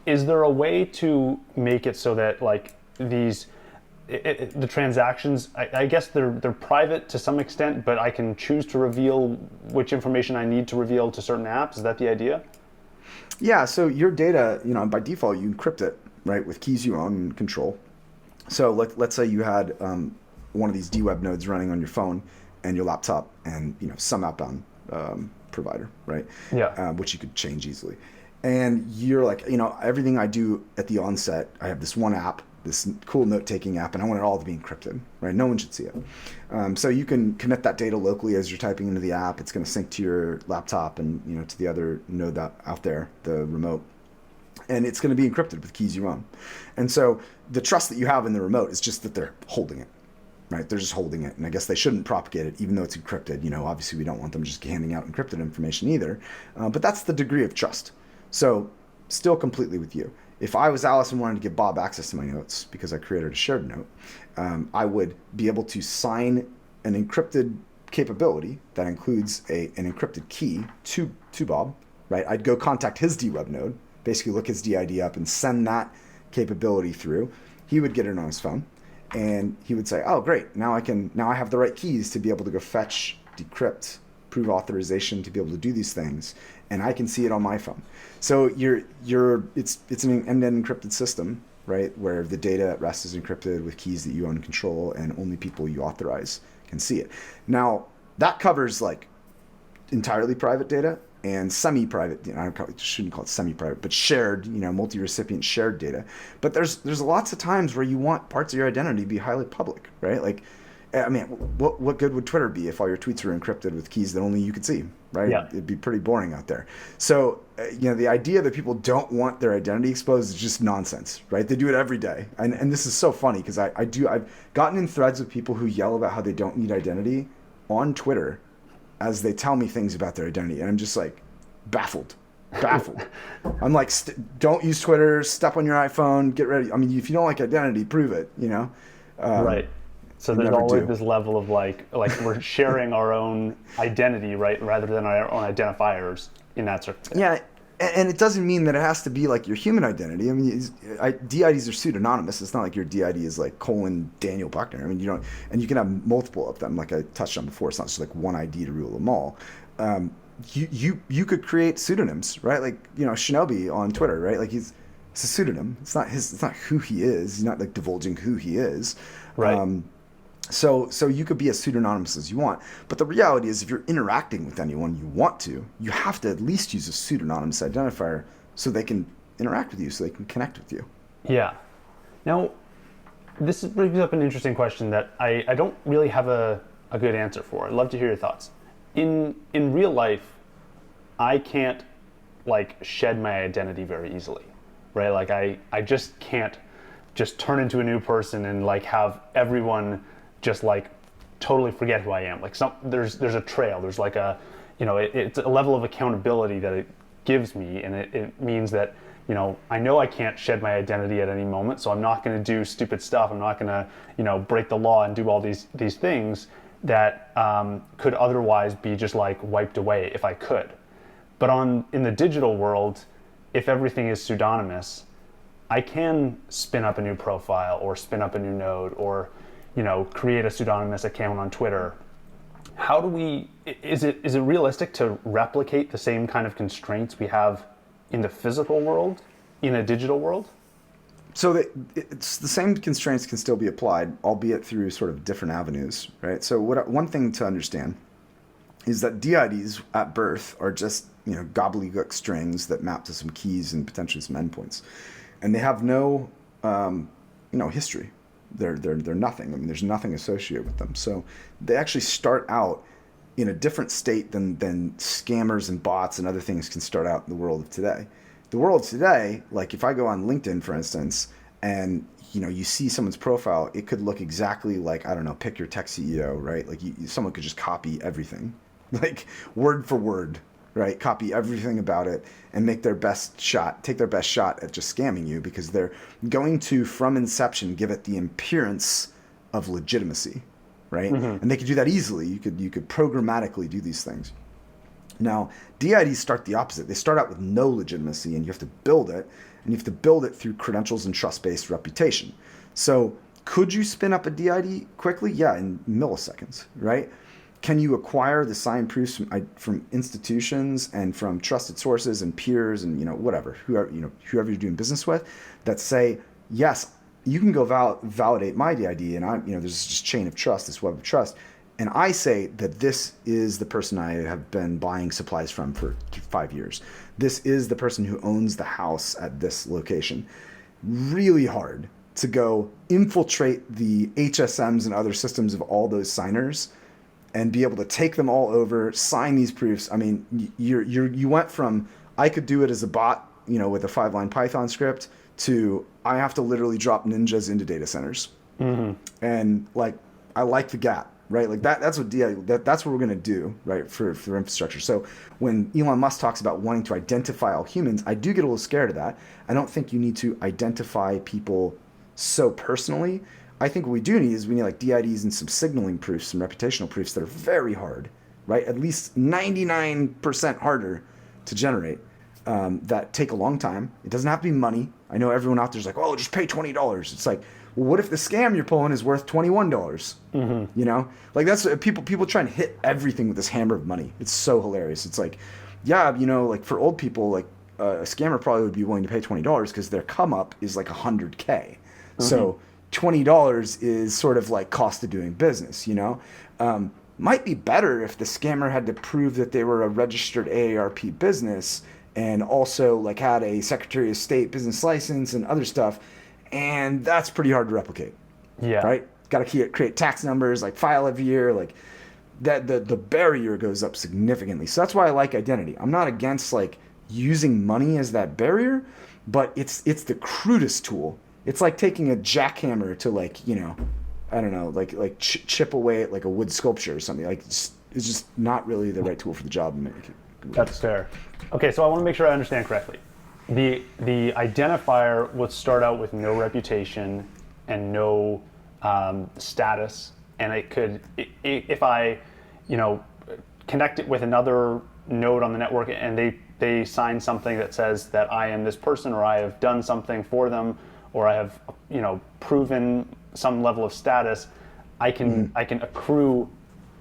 Is there a way to make it so that like the transactions, I guess they're private to some extent, but I can choose to reveal which information I need to reveal to certain apps? Is that the idea? Yeah, so your data, by default, you encrypt it, right, with keys you own and control. So let's say you had one of these DWeb nodes running on your phone and your laptop and some outbound provider, right? Yeah. Which you could change easily. And you're like, everything I do at the onset, I have this one app, this cool note-taking app, and I want it all to be encrypted, right? No one should see it. So you can commit that data locally as you're typing into the app. It's going to sync to your laptop and to the other node out there, the remote. And it's going to be encrypted with keys you own. And so the trust that you have in the remote is just that they're holding it, right? They're just holding it. And I guess they shouldn't propagate it, even though it's encrypted. Obviously we don't want them just handing out encrypted information either. But that's the degree of trust. So still completely with you. If I was Alice and wanted to give Bob access to my notes because I created a shared note, I would be able to sign an encrypted capability that includes an encrypted key to Bob, right? I'd go contact his DWeb node, basically look his DID up and send that capability through. He would get it on his phone and he would say, oh great, now I have the right keys to be able to go fetch, decrypt, prove authorization to be able to do these things, and I can see it on my phone. So it's an end-to-end encrypted system, right, where the data at rest is encrypted with keys that you own control, and only people you authorize can see it. Now that covers like entirely private data and semi-private, I shouldn't call it semi-private, but shared, multi-recipient shared data. But there's lots of times where you want parts of your identity to be highly public, right? Like, I mean, what good would Twitter be if all your tweets were encrypted with keys that only you could see, right? Yeah. It'd be pretty boring out there. So, the idea that people don't want their identity exposed is just nonsense, right? They do it every day. And this is so funny because I've gotten in threads with people who yell about how they don't need identity on Twitter as they tell me things about their identity. And I'm just like baffled. baffled. I'm like, don't use Twitter, step on your iPhone, get ready. I mean, if you don't like identity, prove it, you know? Right. So there's always this level of like we're sharing our own identity, right, rather than our own identifiers in that sort of thing. Yeah, and it doesn't mean that it has to be like your human identity. I mean, DIDs are pseudonymous. It's not like your DID is like Daniel Buchner. I mean, you don't, and you can have multiple of them, like I touched on before. It's not just like one ID to rule them all. You could create pseudonyms, right? Like, you know, Shinobi on Twitter, right? Like it's a pseudonym. It's not who he is. He's not like divulging who he is. Right. So you could be as pseudonymous as you want, but the reality is if you're interacting with anyone you want to, you have to at least use a pseudonymous identifier so they can interact with you, so they can connect with you. Yeah. Now, this brings up an interesting question that I don't really have a good answer for. I'd love to hear your thoughts. In real life, I can't like shed my identity very easily, right? Like I just can't just turn into a new person and like have everyone just like totally forget who I am. Like there's a trail. There's like a, you know, it's a level of accountability that it gives me, and it means that, you know I can't shed my identity at any moment, so I'm not going to do stupid stuff. I'm not going to, you know, break the law and do all these things that could otherwise be just like wiped away if I could. But in the digital world, if everything is pseudonymous, I can spin up a new profile or spin up a new node or, you know, create a pseudonymous account on Twitter. How do we, is it realistic to replicate the same kind of constraints we have in the physical world in a digital world? So it's the same constraints can still be applied, albeit through sort of different avenues, right? So one thing to understand is that DIDs at birth are just, you know, gobbledygook strings that map to some keys and potentially some endpoints, and they have no, you know, history. They're nothing. I mean, there's nothing associated with them. So they actually start out in a different state than scammers and bots and other things can start out in the world of today. The world today, like if I go on LinkedIn, for instance, and you know you see someone's profile, it could look exactly like, I don't know, pick your tech CEO, right? Like someone could just copy everything, like word for word, right? Copy everything about it and take their best shot at just scamming you, because they're going to, from inception, give it the appearance of legitimacy, right? Mm-hmm. And they could do that easily. You could programmatically do these things. Now, DIDs start the opposite. They start out with no legitimacy, and you have to build it, and you have to build it through credentials and trust-based reputation. So could you spin up a DID quickly? Yeah, in milliseconds, right? Can you acquire the signed proofs from institutions and from trusted sources and peers and, you know, whatever, whoever you're doing business with, that say, yes, you can go validate my DID, and there's this chain of trust, this web of trust, and I say that this is the person I have been buying supplies from for 5 years. This is the person who owns the house at this location. Really hard to go infiltrate the HSMs and other systems of all those signers and be able to take them all over, sign these proofs. I mean, you went from, I could do it as a bot, you know, with a 5-line Python script, to I have to literally drop ninjas into data centers. Mm-hmm. And like, I like the gap, right? Like that's what that's what we're gonna do, right, for infrastructure. So when Elon Musk talks about wanting to identify all humans, I do get a little scared of that. I don't think you need to identify people so personally. I think what we do need is we need like DIDs and some signaling proofs, some reputational proofs that are very hard, right? At least 99% harder to generate, that take a long time. It doesn't have to be money. I know everyone out there's like, oh, just pay $20. It's like, well, what if the scam you're pulling is worth $21? Mm-hmm. You know, like that's people try and hit everything with this hammer of money. It's so hilarious. It's like, yeah, you know, like for old people, like a scammer probably would be willing to pay $20 because their come up is like $100K. Mm-hmm. So $20 is sort of like cost of doing business, you know? Might be better if the scammer had to prove that they were a registered AARP business and also like had a Secretary of State business license and other stuff. And that's pretty hard to replicate. Yeah. Right? Got to create tax numbers, like file every year, like that the barrier goes up significantly. So that's why I like identity. I'm not against like using money as that barrier, but it's the crudest tool. It's like taking a jackhammer to like, you know, I don't know, like chip away at like a wood sculpture or something. Like it's just not really the right tool for the job. That's fair. Okay, so I want to make sure I understand correctly. The identifier would start out with no reputation and no status, and it could, if I, connect it with another node on the network, and they sign something that says that I am this person, or I have done something for them, or I have proven some level of status, I can accrue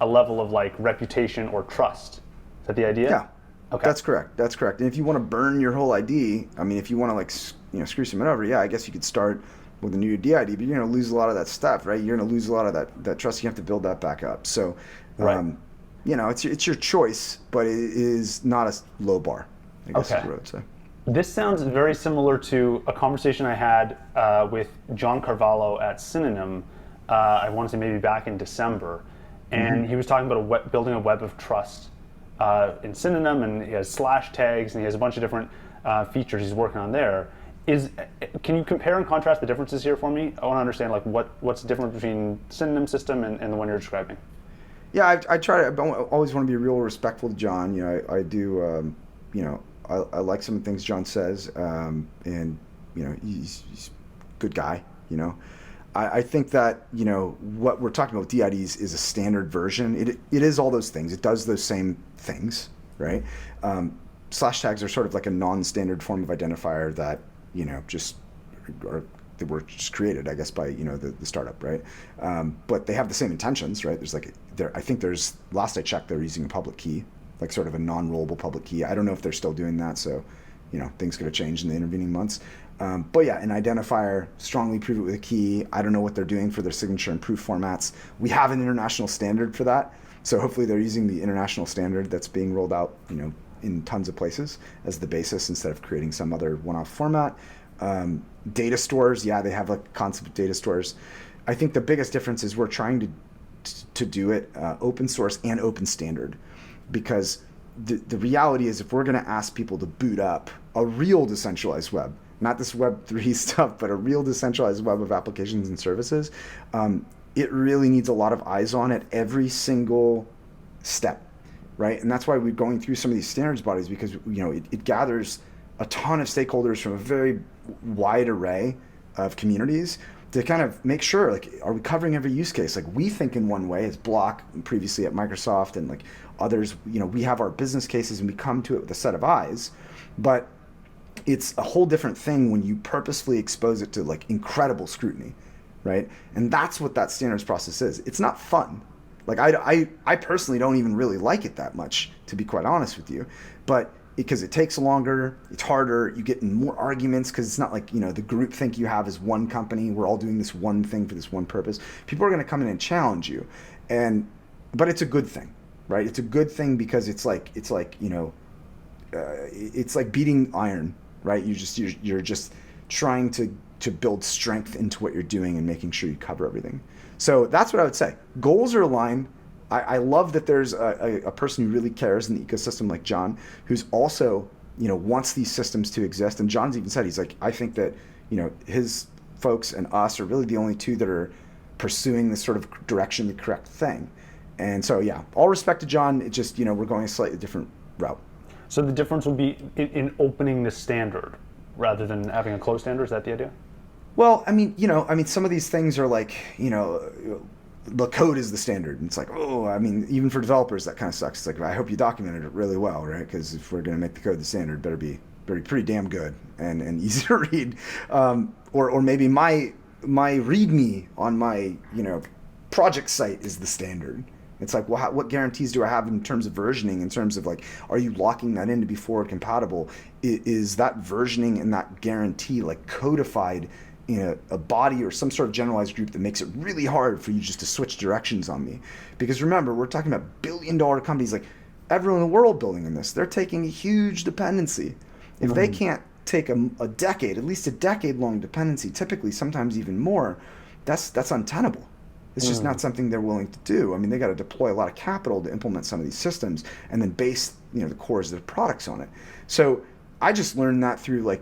a level of like reputation or trust. Is that the idea? Yeah. Okay. That's correct. That's correct. And if you want to burn your whole ID, I mean, if you want to like, screw someone over, yeah, I guess you could start with a new DID, but you're going to lose a lot of that stuff, right? You're going to lose a lot of that trust. You have to build that back up. So, right. It's your choice, but it is not a low bar, I guess is what I would say. This sounds very similar to a conversation I had with John Carvalho at Synonym, I want to say maybe back in December. And he was talking about building a web of trust in Synonym, and he has Slashtags, and he has a bunch of different features he's working on there. Can you compare and contrast the differences here for me? I want to understand like what's different between Synonym system and the one you're describing. Yeah, I always want to be real respectful to John. I do, I like some of the things John says, and he's a good guy. I think that what we're talking about with DIDs is a standard version. It is all those things. It does those same things, right? Slashtags are sort of like a non-standard form of identifier that that were just created, I guess, by the startup, right? But they have the same intentions, right? I think there's, last I checked, they're using a public key, like sort of a non-rollable public key. I don't know if they're still doing that, so things could have changed in the intervening months. But yeah, an identifier, strongly prove it with a key. I don't know what they're doing for their signature and proof formats. We have an international standard for that, so hopefully they're using the international standard that's being rolled out, in tons of places as the basis instead of creating some other one-off format. Data stores, yeah, they have a concept of data stores. I think the biggest difference is we're trying to do it open source and open standard, because the reality is if we're going to ask people to boot up a real decentralized web, not this Web3 stuff, but a real decentralized web of applications and services, it really needs a lot of eyes on it every single step, right? And that's why we're going through some of these standards bodies, because it gathers a ton of stakeholders from a very wide array of communities to kind of make sure, like, are we covering every use case? Like, we think in one way as Block, previously at Microsoft, and like others, we have our business cases and we come to it with a set of eyes, but it's a whole different thing when you purposefully expose it to like incredible scrutiny, right? And that's what that standards process is. It's not fun. Like I personally don't even really like it that much, to be quite honest with you, but because it takes longer, it's harder, you get in more arguments because it's not like, the group think you have is one company, we're all doing this one thing for this one purpose. People are going to come in and challenge you, but it's a good thing, right? It's a good thing because it's like beating iron, right? You're just trying to build strength into what you're doing and making sure you cover everything. So that's what I would say. Goals are aligned. I love that there's a person who really cares in the ecosystem like John, who's also, wants these systems to exist. And John's even said, he's like, I think that, his folks and us are really the only two that are pursuing this sort of direction, the correct thing. And so, yeah, all respect to John. It just, we're going a slightly different route. So the difference would be in opening the standard rather than having a closed standard. Is that the idea? Well, I mean, some of these things are like, the code is the standard. And it's like, even for developers, that kind of sucks. It's like, I hope you documented it really well, right? Because if we're going to make the code the standard, better be pretty damn good and easy to read. Or maybe my README on my, project site is the standard. It's like, well, what guarantees do I have in terms of versioning, in terms of like, are you locking that in to be forward compatible? Is that versioning and that guarantee like codified in a body or some sort of generalized group that makes it really hard for you just to switch directions on me? Because remember, we're talking about billion-dollar companies, like everyone in the world building in this. They're taking a huge dependency. If they can't take a decade, at least a decade-long dependency, typically sometimes even more, that's untenable. It's just not something they're willing to do. I mean, they got to deploy a lot of capital to implement some of these systems and then base, the cores of their products on it. So I just learned that through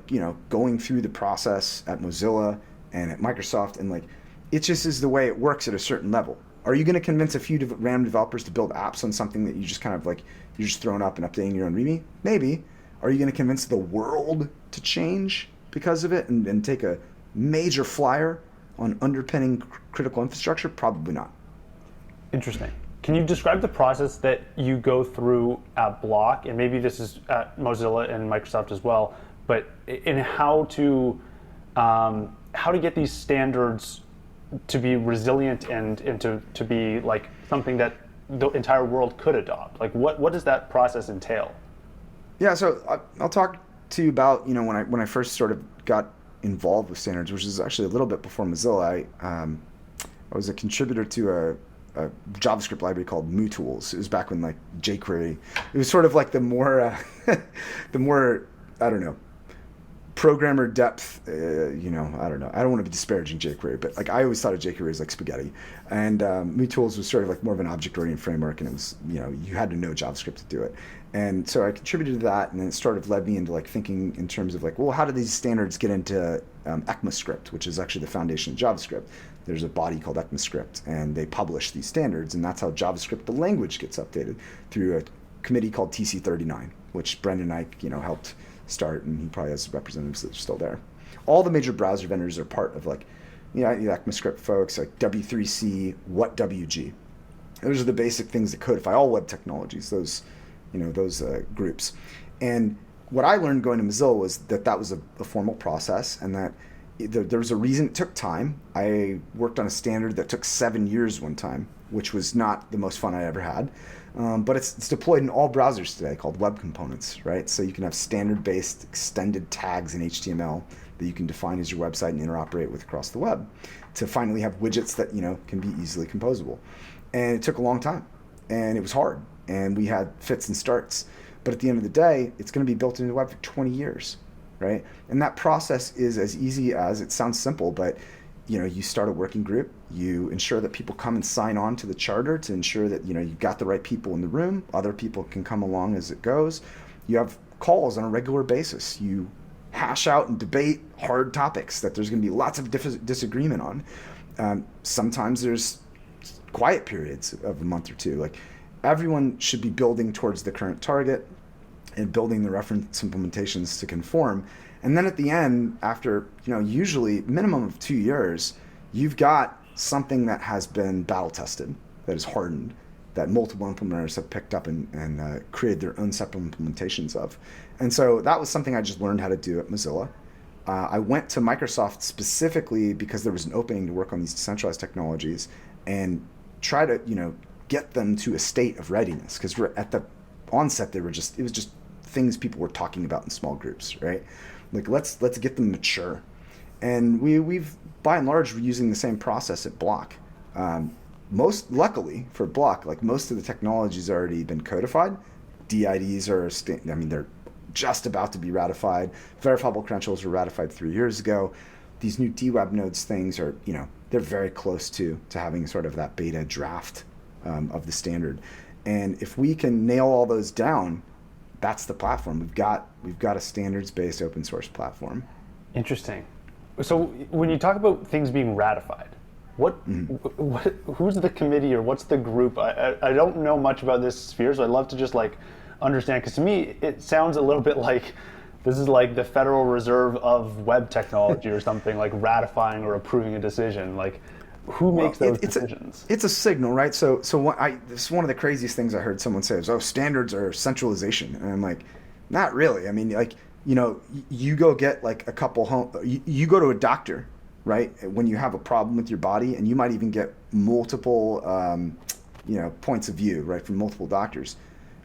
going through the process at Mozilla and at Microsoft, and like, it just is the way it works at a certain level. Are you going to convince a few random developers to build apps on something that you just kind of like, you're just throwing up and updating your own README? Maybe. Are you going to convince the world to change because of it and take a major flyer on underpinning critical infrastructure? Probably not. Interesting. Can you describe the process that you go through at Block, and maybe this is at Mozilla and Microsoft as well, but in how to get these standards to be resilient and to be like something that the entire world could adopt? Like what does that process entail? Yeah, so I'll talk to you about, when I first sort of got involved with standards, which is actually a little bit before Mozilla. I was a contributor to a JavaScript library called MooTools. It was back when like jQuery, it was sort of like the more, I don't know, programmer depth, I don't know. I don't want to be disparaging jQuery, but like I always thought of jQuery as like spaghetti. And MooTools was sort of like more of an object-oriented framework, and it was, you had to know JavaScript to do it. And so I contributed to that, and then it sort of led me into like thinking in terms of like, well, how do these standards get into ECMAScript, which is actually the foundation of JavaScript. There's a body called ECMAScript, and they publish these standards, and that's how JavaScript, the language, gets updated through a committee called TC39, which Brendan Eich, helped start, and he probably has representatives that are still there. All the major browser vendors are part of like, the ECMAScript folks, like W3C, WhatWG. Those are the basic things that codify all web technologies, those groups. And what I learned going to Mozilla was that was a formal process, and that there was a reason it took time. I worked on a standard that took 7 years one time, which was not the most fun I ever had. But it's deployed in all browsers today, called web components, right? So you can have standard-based extended tags in HTML that you can define as your website and interoperate with across the web to finally have widgets that, can be easily composable. And it took a long time, and it was hard, and we had fits and starts. But at the end of the day, it's going to be built into the web for 20 years, right? And that process is as easy as, it sounds simple, but you start a working group, you ensure that people come and sign on to the charter to ensure that you've got the right people in the room, other people can come along as it goes. You have calls on a regular basis. You hash out and debate hard topics that there's going to be lots of disagreement on. Sometimes there's quiet periods of a month or two. Like, everyone should be building towards the current target and building the reference implementations to conform. And then at the end, after usually minimum of 2 years, you've got something that has been battle tested, that is hardened, that multiple implementers have picked up and created their own separate implementations of. And so that was something I just learned how to do at Mozilla. I went to Microsoft specifically because there was an opening to work on these decentralized technologies and try to get them to a state of readiness, because at the onset it was just things people were talking about in small groups, right? Like, let's get them mature. And we've by and large, we're using the same process at Block. Most luckily for Block, like, most of the technology's already been codified. DIDs they're just about to be ratified. Verifiable credentials were ratified 3 years ago. These new DWeb nodes things are, they're very close to having sort of that beta draft of the standard. And if we can nail all those down, that's the platform. We've got a standards-based open source platform. Interesting. So when you talk about things being ratified, what who's the committee, or what's the group? I don't know much about this sphere, so I'd love to just like understand, because to me it sounds a little bit like this is like the Federal Reserve of web technology or something, like ratifying or approving a decision. Like, who makes those decisions? It's a signal, right? So this is one of the craziest things I heard someone say is, "Oh, standards are centralization," and I'm like, not really. I mean, like, you go get like a couple you go to a doctor, right? When you have a problem with your body, and you might even get multiple, points of view, right, from multiple doctors.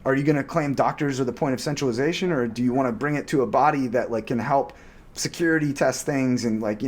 Are you going to claim doctors are the point of centralization, or do you want to bring it to a body that like can help security test things and like,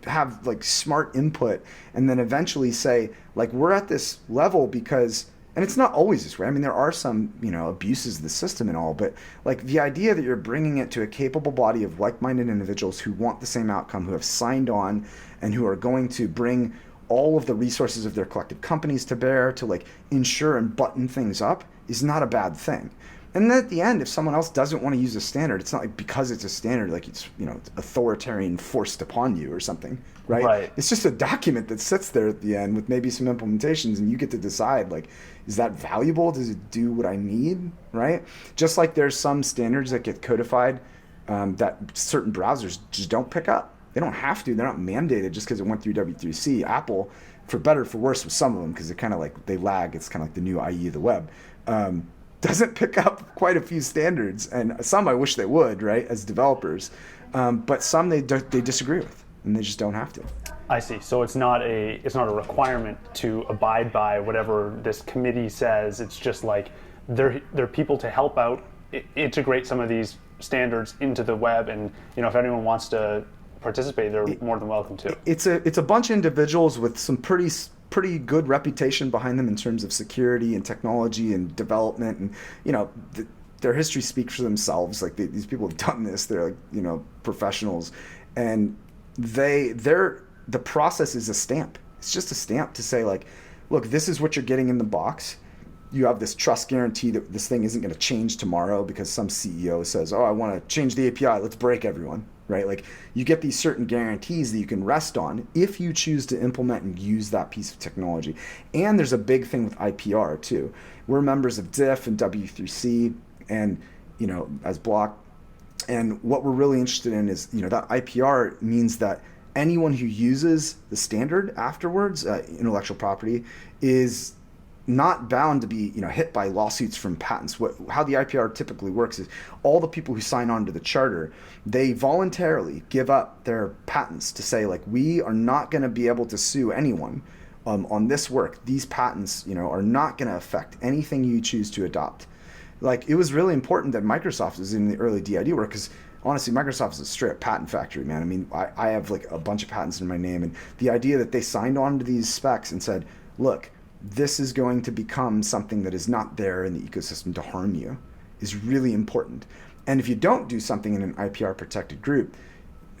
have like smart input, and then eventually say like, we're at this level because, and it's not always this way. I mean, there are some, abuses of the system and all, but like the idea that you're bringing it to a capable body of like-minded individuals who want the same outcome, who have signed on, and who are going to bring all of the resources of their collective companies to bear to like ensure and button things up, is not a bad thing. And then at the end, if someone else doesn't want to use a standard, it's not like because it's a standard, like it's, it's authoritarian forced upon you or something, right? Right. It's just a document that sits there at the end with maybe some implementations, and you get to decide, like, is that valuable? Does it do what I need, right? Just like there's some standards that get codified that certain browsers just don't pick up. They don't have to. They're not mandated just because it went through W3C. Apple, for better or for worse with some of them, because they're kind of like, they lag. It's kind of like the new IE of the web. Doesn't pick up quite a few standards, and some I wish they would, right, as developers, but some they disagree with, and they just don't have to. I see. So it's not a requirement to abide by whatever this committee says. It's just like they're people to help out, integrate some of these standards into the web, and if anyone wants to participate, they're more than welcome to. It's a bunch of individuals with some pretty good reputation behind them in terms of security and technology and development, and their history speaks for themselves. Like these people have done this. They're like professionals, and the process is a stamp. It's just a stamp to say, like, look, this is what you're getting in the box. You have this trust guarantee that this thing isn't going to change tomorrow because some CEO says, oh, I want to change the API, let's break everyone, right? Like, you get these certain guarantees that you can rest on if you choose to implement and use that piece of technology. And there's a big thing with IPR too. We're members of DIF and W3C and, as Block. And what we're really interested in is, that IPR means that anyone who uses the standard afterwards, intellectual property, is not bound to be hit by lawsuits from patents. How the IPR typically works is all the people who sign on to the charter, they voluntarily give up their patents to say, like, we are not going to be able to sue anyone on this work. These patents are not going to affect anything you choose to adopt. Like, it was really important that Microsoft was in the early DID work, because honestly, Microsoft is a straight up patent factory, man. I mean, I have like a bunch of patents in my name, and the idea that they signed on to these specs and said, look, this is going to become something that is not there in the ecosystem to harm you is really important. And if you don't do something in an IPR protected group,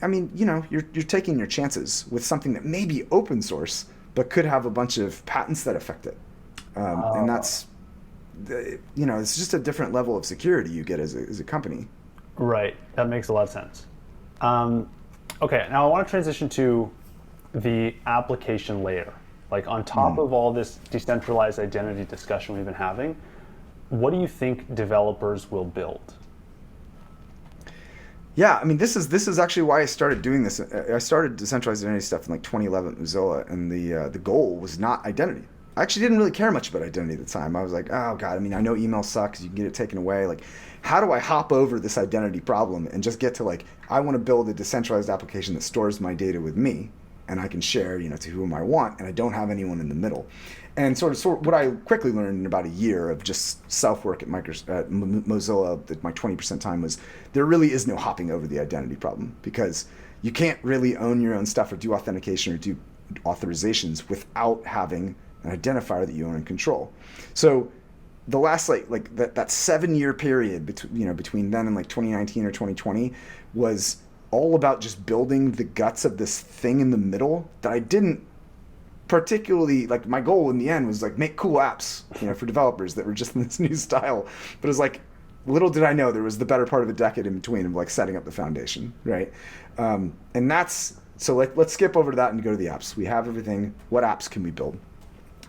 I mean, you're taking your chances with something that may be open source, but could have a bunch of patents that affect it. And that's, it's just a different level of security you get as a company. Right. That makes a lot of sense. Okay, now I want to transition to the application layer. Like, on top of all this decentralized identity discussion we've been having, what do you think developers will build? Yeah, I mean, this is actually why I started doing this. I started decentralized identity stuff in like 2011 at Mozilla, and the goal was not identity. I actually didn't really care much about identity at the time. I was like, oh God, I mean, I know email sucks, you can get it taken away. Like, how do I hop over this identity problem and just get to, like, I want to build a decentralized application that stores my data with me, and I can share, to whom I want, and I don't have anyone in the middle. And sort of what I quickly learned in about a year of just self-work at Mozilla, that my 20% time was, there really is no hopping over the identity problem, because you can't really own your own stuff or do authentication or do authorizations without having an identifier that you own and control. So the last like that 7-year period between then and like 2019 or 2020 was all about just building the guts of this thing in the middle that I didn't particularly like. My goal in the end was like make cool apps, for developers that were just in this new style. But it was like, little did I know there was the better part of a decade in between of like setting up the foundation, right? And that's so like, let's skip over to that and go to the apps. We have everything. What apps can we build?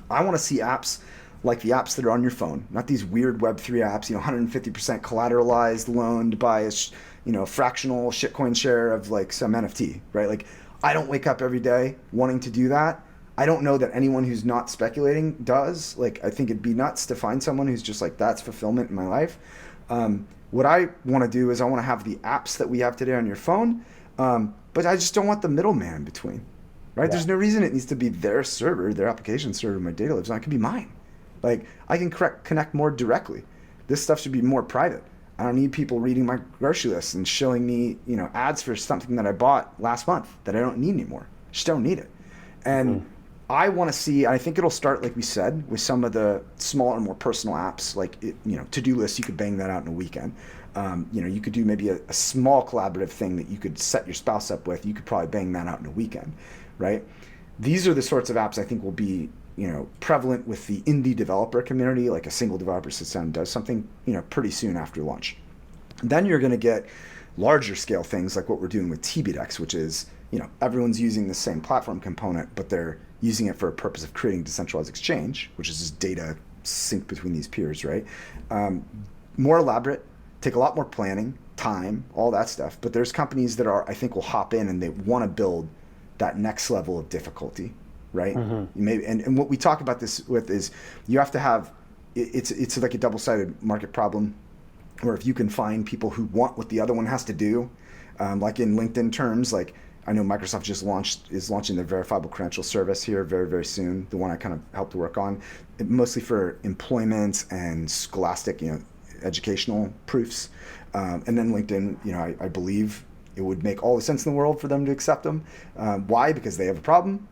I want to see apps like the apps that are on your phone, not these weird Web3 apps, 150% collateralized, loaned by a fractional shitcoin share of like some NFT, right? Like, I don't wake up every day wanting to do that. I don't know that anyone who's not speculating does. Like, I think it'd be nuts to find someone who's just like, that's fulfillment in my life. What I want to do is I want to have the apps that we have today on your phone, but I just don't want the middleman in between, right? Yeah. There's no reason it needs to be their server, their application server, my data lives on. It could be mine. Like, I can connect more directly. This stuff should be more private. I don't need people reading my grocery list and showing me, ads for something that I bought last month that I don't need anymore. Just don't need it. And I want to see, I think it'll start, like we said, with some of the smaller, more personal apps, like, to-do lists. You could bang that out in a weekend. You could do maybe a small collaborative thing that you could set your spouse up with. You could probably bang that out in a weekend, right? These are the sorts of apps I think will be prevalent with the indie developer community, like a single developer sits down and does something, pretty soon after launch. Then you're going to get larger scale things like what we're doing with tbDEX, which is, everyone's using the same platform component, but they're using it for a purpose of creating decentralized exchange, which is just data sync between these peers, right? More elaborate, take a lot more planning, time, all that stuff. But there's companies that I think will hop in and they want to build that next level of difficulty, right? Maybe, and what we talk about this with is you have to have, it's like a double-sided market problem, where if you can find people who want what the other one has to do, like in LinkedIn terms, like I know Microsoft is launching their verifiable credential service here very, very soon, the one I kind of helped work on, mostly for employment and scholastic, educational proofs. And then LinkedIn, I believe it would make all the sense in the world for them to accept them. Why? Because they have a problem.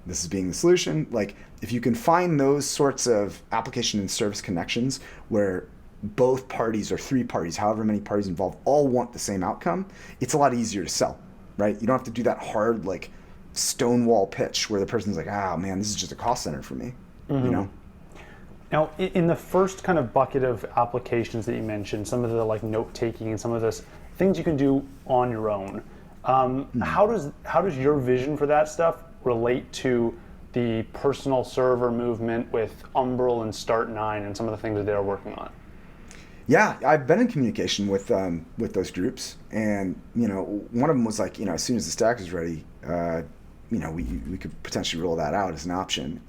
This is being the solution. Like, if you can find those sorts of application and service connections where both parties or three parties, however many parties involved, all want the same outcome, it's a lot easier to sell, right? You don't have to do that hard, like, stonewall pitch where the person's like, man, this is just a cost center for me, Now, in the first kind of bucket of applications that you mentioned, some of the like note-taking and some of this things you can do on your own, how does your vision for that stuff relate to the personal server movement with Umbrel and Start9 and some of the things that they're working on? Yeah, I've been in communication with those groups, and one of them was like, as soon as the stack is ready, we could potentially roll that out as an option.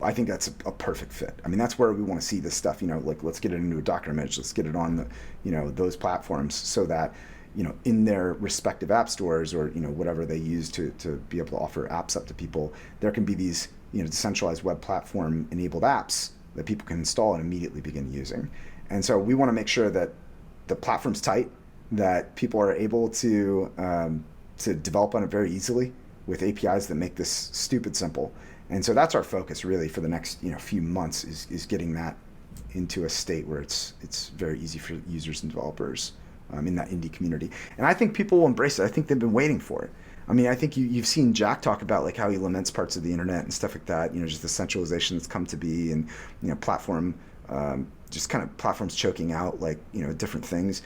I think that's a perfect fit. I mean, that's where we want to see this stuff. Like, let's get it into a Docker image, let's get it on those platforms, so that in their respective app stores or whatever they use to be able to offer apps up to people, there can be these decentralized web platform enabled apps that people can install and immediately begin using. And so we want to make sure that the platform's tight, that people are able to develop on it very easily with APIs that make this stupid simple. And so that's our focus really for the next few months is getting that into a state where it's very easy for users and developers in that indie community. And I think people will embrace it. I think they've been waiting for it. I mean, I think you've seen Jack talk about like how he laments parts of the internet and stuff like that, just the centralization that's come to be, and platform just kind of platforms choking out like different things.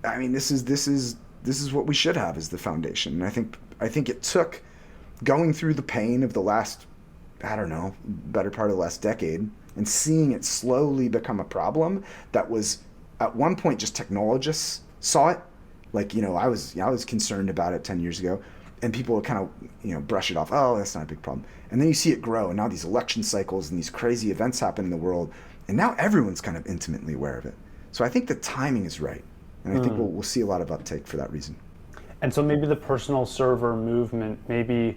I mean, this is what we should have as the foundation. And I think it took going through the pain of the last, better part of the last decade, and seeing it slowly become a problem that was at one point just technologists saw it. Like, I was concerned about it 10 years ago, and people would kind of brush it off. Oh, that's not a big problem. And then you see it grow, and now these election cycles and these crazy events happen in the world, and now everyone's kind of intimately aware of it. So I think the timing is right, and I think we'll see a lot of uptake for that reason. And so maybe the personal server movement, maybe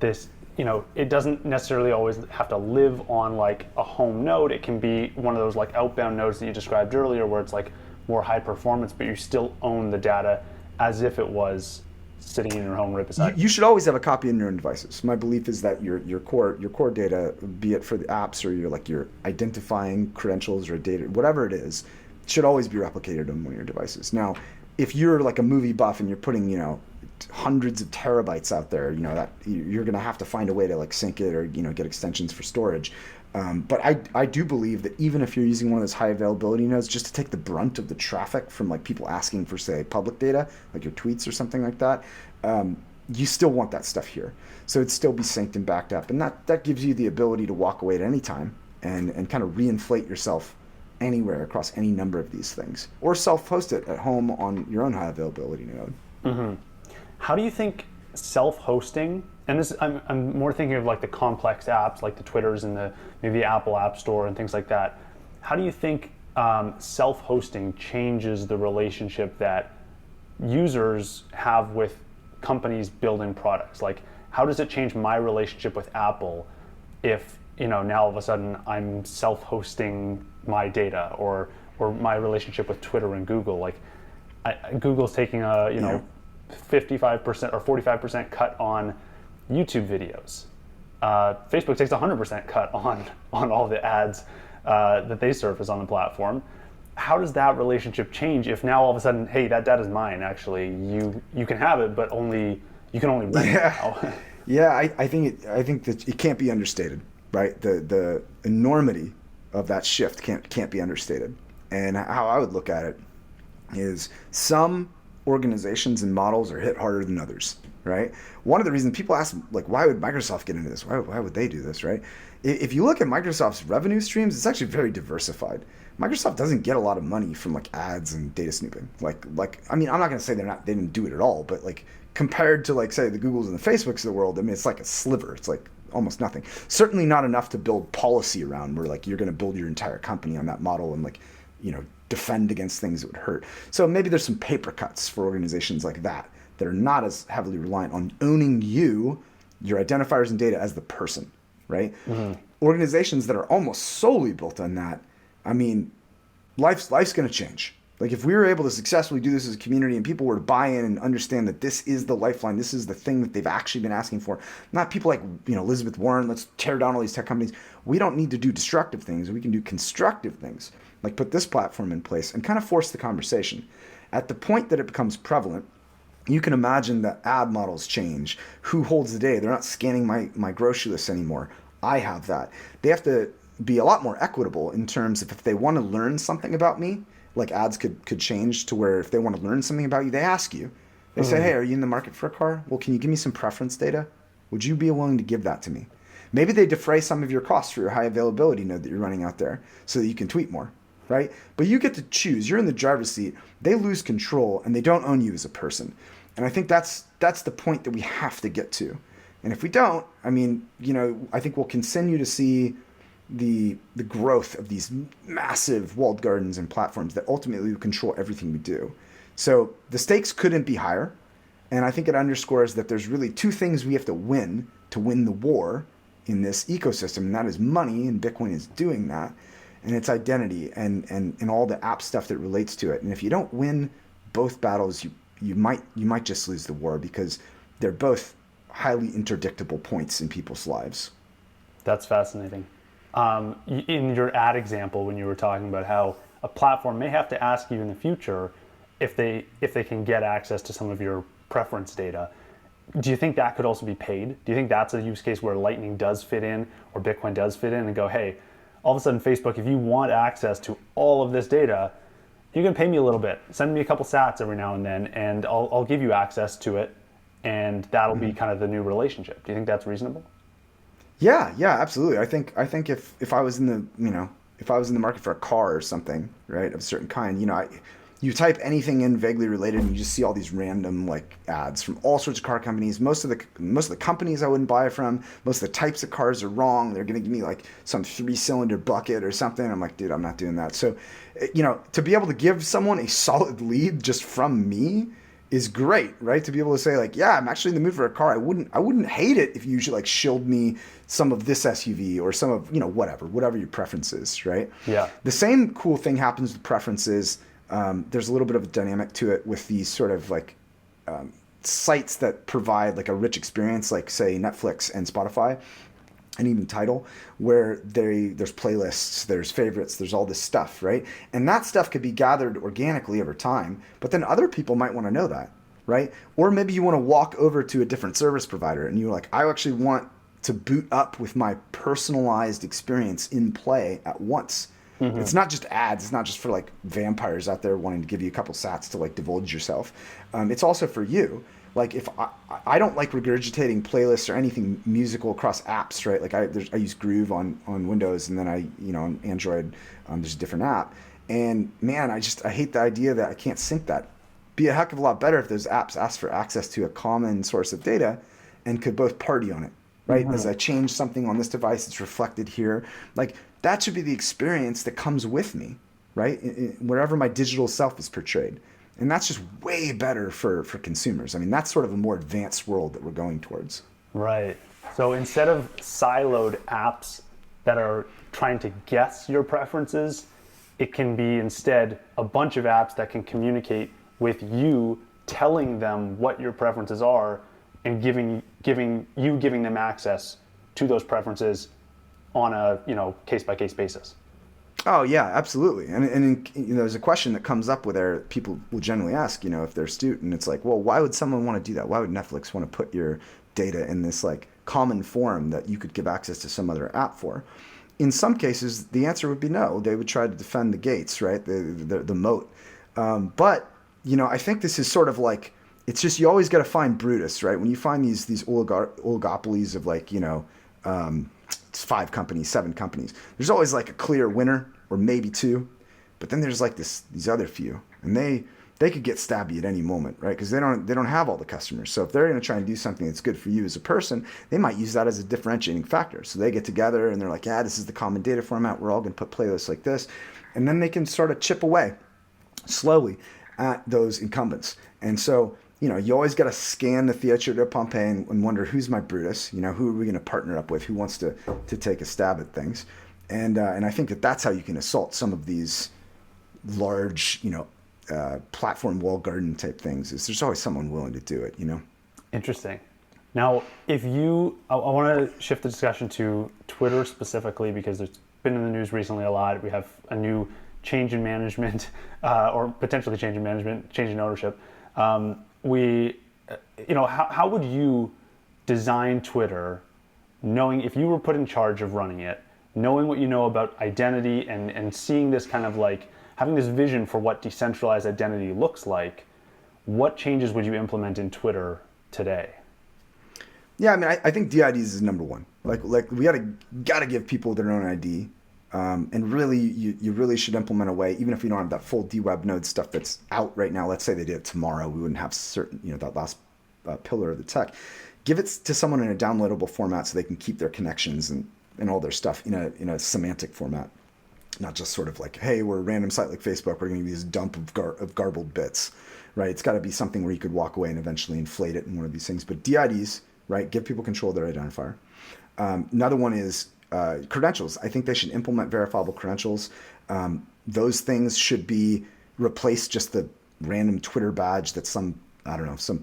this, it doesn't necessarily always have to live on like a home node. It can be one of those like outbound nodes that you described earlier, where it's like more high performance, but you still own the data as if it was sitting in your home right beside you. You should always have a copy in your own devices. My belief is that your core data, be it for the apps or your identifying credentials or data, whatever it is, should always be replicated on one of your devices. Now, if you're like a movie buff and you're putting hundreds of terabytes out there, that you're going to have to find a way to like sync it or get extensions for storage. But I do believe that even if you're using one of those high availability nodes, just to take the brunt of the traffic from like people asking for, say, public data, like your tweets or something like that, you still want that stuff here. So it'd still be synced and backed up. And that gives you the ability to walk away at any time and kind of reinflate yourself anywhere across any number of these things, or self-host it at home on your own high availability node. Mm-hmm. How do you think self-hosting, and this I'm more thinking of like the complex apps like the Twitters and maybe the Apple App Store and things like that. How do you think self-hosting changes the relationship that users have with companies building products? Like, how does it change my relationship with Apple if now all of a sudden I'm self-hosting my data, or my relationship with Twitter and Google? Like, Google's taking a 55% or 45% cut on YouTube videos. Facebook takes 100% cut on all the ads that they surface on the platform. How does that relationship change if now all of a sudden, hey, that data's mine? Actually, you can have it, but you can only rent it now. Yeah, I think that it can't be understated. right? The enormity of that shift can't be understated. And how I would look at it is some organizations and models are hit harder than others, right? One of the reasons people ask, like, why would Microsoft get into this? Why would they do this, right? If you look at Microsoft's revenue streams, it's actually very diversified. Microsoft doesn't get a lot of money from like ads and data snooping. Like I mean, I'm not going to say they didn't do it at all, but like compared to like say the Googles and the Facebooks of the world, I mean, it's like a sliver. It's like almost nothing. Certainly not enough to build policy around where like you're going to build your entire company on that model and like, you know, defend against things that would hurt. So maybe there's some paper cuts for organizations like that that are not as heavily reliant on owning you, your identifiers and data as the person, right? Mm-hmm. Organizations that are almost solely built on that, I mean, life's going to change. Like if we were able to successfully do this as a community and people were to buy in and understand that this is the lifeline, this is the thing that they've actually been asking for, not people like, you know, Elizabeth Warren, let's tear down all these tech companies. We don't need to do destructive things. We can do constructive things, like put this platform in place and kind of force the conversation. At the point that it becomes prevalent, you can imagine that ad models change. Who holds the data? They're not scanning my grocery list anymore. I have that. They have to be a lot more equitable in terms of if they want to learn something about me, like ads could change to where if they want to learn something about you, they ask you. They say, hey, are you in the market for a car? Well, can you give me some preference data? Would you be willing to give that to me? Maybe they defray some of your costs for your high availability node that you're running out there so that you can tweet more, right? But you get to choose. You're in the driver's seat. They lose control and they don't own you as a person. And I think that's the point that we have to get to. And if we don't, I mean, you know, I think we'll continue to see the growth of these massive walled gardens and platforms that ultimately will control everything we do. So the stakes couldn't be higher. And I think it underscores that there's really two things we have to win the war in this ecosystem. And that is money, and Bitcoin is doing that. And it's identity and all the app stuff that relates to it. And if you don't win both battles, you might just lose the war because they're both highly interdictable points in people's lives. That's fascinating. In your ad example, when you were talking about how a platform may have to ask you in the future if they can get access to some of your preference data, do you think that could also be paid? Do you think that's a use case where Lightning does fit in or Bitcoin does fit in and go, hey, all of a sudden Facebook, if you want access to all of this data, you can pay me a little bit. Send me a couple sats every now and then, and I'll give you access to it, and that'll be kind of the new relationship. Do you think that's reasonable? Yeah, absolutely. I think if I was in the market for a car or something, right, of a certain kind, you know, you type anything in vaguely related and you just see all these random like ads from all sorts of car companies. Most of the companies I wouldn't buy from. Most of the types of cars are wrong. They're going to give me like some 3-cylinder bucket or something. I'm like, dude, I'm not doing that. So, you know, to be able to give someone a solid lead just from me is great, right? To be able to say like, yeah, I'm actually in the mood for a car. I wouldn't hate it if you like shilled me some of this SUV or some of, you know, whatever your preference is, right? Yeah. The same cool thing happens with preferences. There's a little bit of a dynamic to it with these sort of like sites that provide like a rich experience, like say Netflix and Spotify, and even Tidal, where there's playlists, there's favorites, there's all this stuff, right? And that stuff could be gathered organically over time, but then other people might want to know that, right? Or maybe you want to walk over to a different service provider and you're like, I actually want to boot up with my personalized experience in play at once. Mm-hmm. It's not just ads. It's not just for like vampires out there wanting to give you a couple sats to like divulge yourself. It's also for you. Like if I don't like regurgitating playlists or anything musical across apps, right? Like I use Groove on Windows, and then on Android, there's a different app. And man, I hate the idea that I can't sync that. Be a heck of a lot better if those apps ask for access to a common source of data and could both party on it, right? Mm-hmm. As I change something on this device, it's reflected here. Like that should be the experience that comes with me, right? Wherever my digital self is portrayed. And that's just way better for consumers. I mean, that's sort of a more advanced world that we're going towards. Right. So instead of siloed apps that are trying to guess your preferences, it can be instead a bunch of apps that can communicate with you, telling them what your preferences are and giving them access to those preferences on a case-by-case basis. Oh yeah, absolutely. And there's a question that comes up where people will generally ask, if they're astute, and it's like, well, why would someone want to do that? Why would Netflix want to put your data in this like common form that you could give access to some other app for? In some cases, the answer would be no. They would try to defend the gates, right? The moat. But I think this is sort of like, it's just, you always got to find Brutus, right? When you find these oligopolies of like, it's 5 companies, 7 companies. There's always like a clear winner or maybe 2, but then there's like these other few, and they could get stabby at any moment, right? Because they don't have all the customers. So if they're going to try and do something that's good for you as a person, they might use that as a differentiating factor. So they get together and they're like, yeah, this is the common data format. We're all going to put playlists like this, and then they can sort of chip away slowly at those incumbents. And so you always got to scan the Theatre de Pompey and wonder, who's my Brutus? Who are we going to partner up with? Who wants to take a stab at things? And I think that's how you can assault some of these large, platform wall garden type things. Is there's always someone willing to do it? Interesting. Now, I want to shift the discussion to Twitter specifically, because it's been in the news recently a lot. We have a new change in management, or potentially change in management, change in ownership. How would you design Twitter, knowing, if you were put in charge of running it, knowing what you know about identity and seeing this kind of like, having this vision for what decentralized identity looks like, what changes would you implement in Twitter today? Yeah, I mean, I think DIDs is number one. Like we gotta give people their own ID. And really, you really should implement a way, even if you don't have that full DWeb node stuff that's out right now. Let's say they did it tomorrow, we wouldn't have certain, that last pillar of the tech. Give it to someone in a downloadable format so they can keep their connections and all their stuff in a semantic format, not just sort of like, hey, we're a random site like Facebook, we're going to use this dump of garbled bits, right? It's got to be something where you could walk away and eventually inflate it in one of these things. But DIDs, right, give people control of their identifier. Another one is credentials. I think they should implement verifiable credentials. Those things should be replace just the random Twitter badge that's some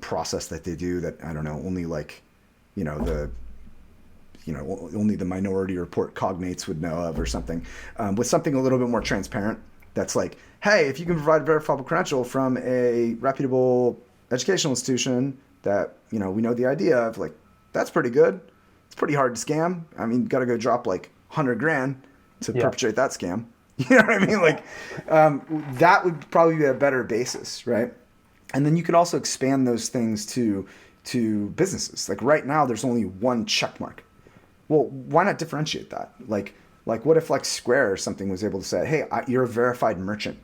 process that they do that, only like, only the Minority Report cognates would know of or something, with something a little bit more transparent. That's like, hey, if you can provide a verifiable credential from a reputable educational institution that, we know the idea of, like, that's pretty good. It's pretty hard to scam. I mean, you got to go drop like $100,000 to perpetrate that scam. You know what I mean? Like, that would probably be a better basis, right? And then you could also expand those things to businesses. Like right now, there's only one check mark. Well, why not differentiate that? Like what if like Square or something was able to say, hey, you're a verified merchant.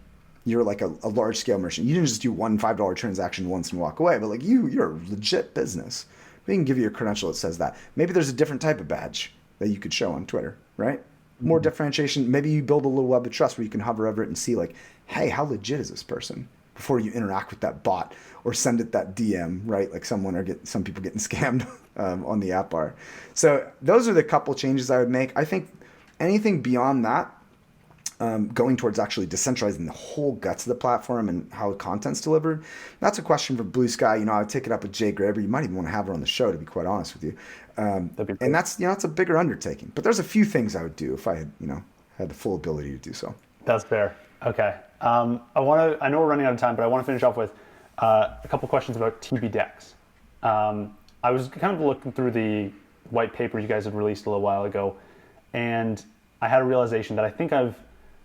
You're like a large scale merchant. You didn't just do one $5 transaction once and walk away, but like you're a legit business. We can give you a credential that says that. Maybe there's a different type of badge that you could show on Twitter, right? More differentiation. Maybe you build a little web of trust where you can hover over it and see like, hey, how legit is this person? Before you interact with that bot or send it that DM, right? Like some people getting scammed on the app bar. So those are the couple changes I would make. I think anything beyond that, going towards actually decentralizing the whole guts of the platform and how content's delivered, that's a question for Blue Sky. I would take it up with Jay Graber. You might even want to have her on the show, to be quite honest with you. And that's, it's a bigger undertaking. But there's a few things I would do if I had, had the full ability to do so. That's fair. Okay. I know we're running out of time, but I want to finish off with a couple questions about tbDEX. I was kind of looking through the white paper you guys had released a little while ago, and I had a realization that I think I've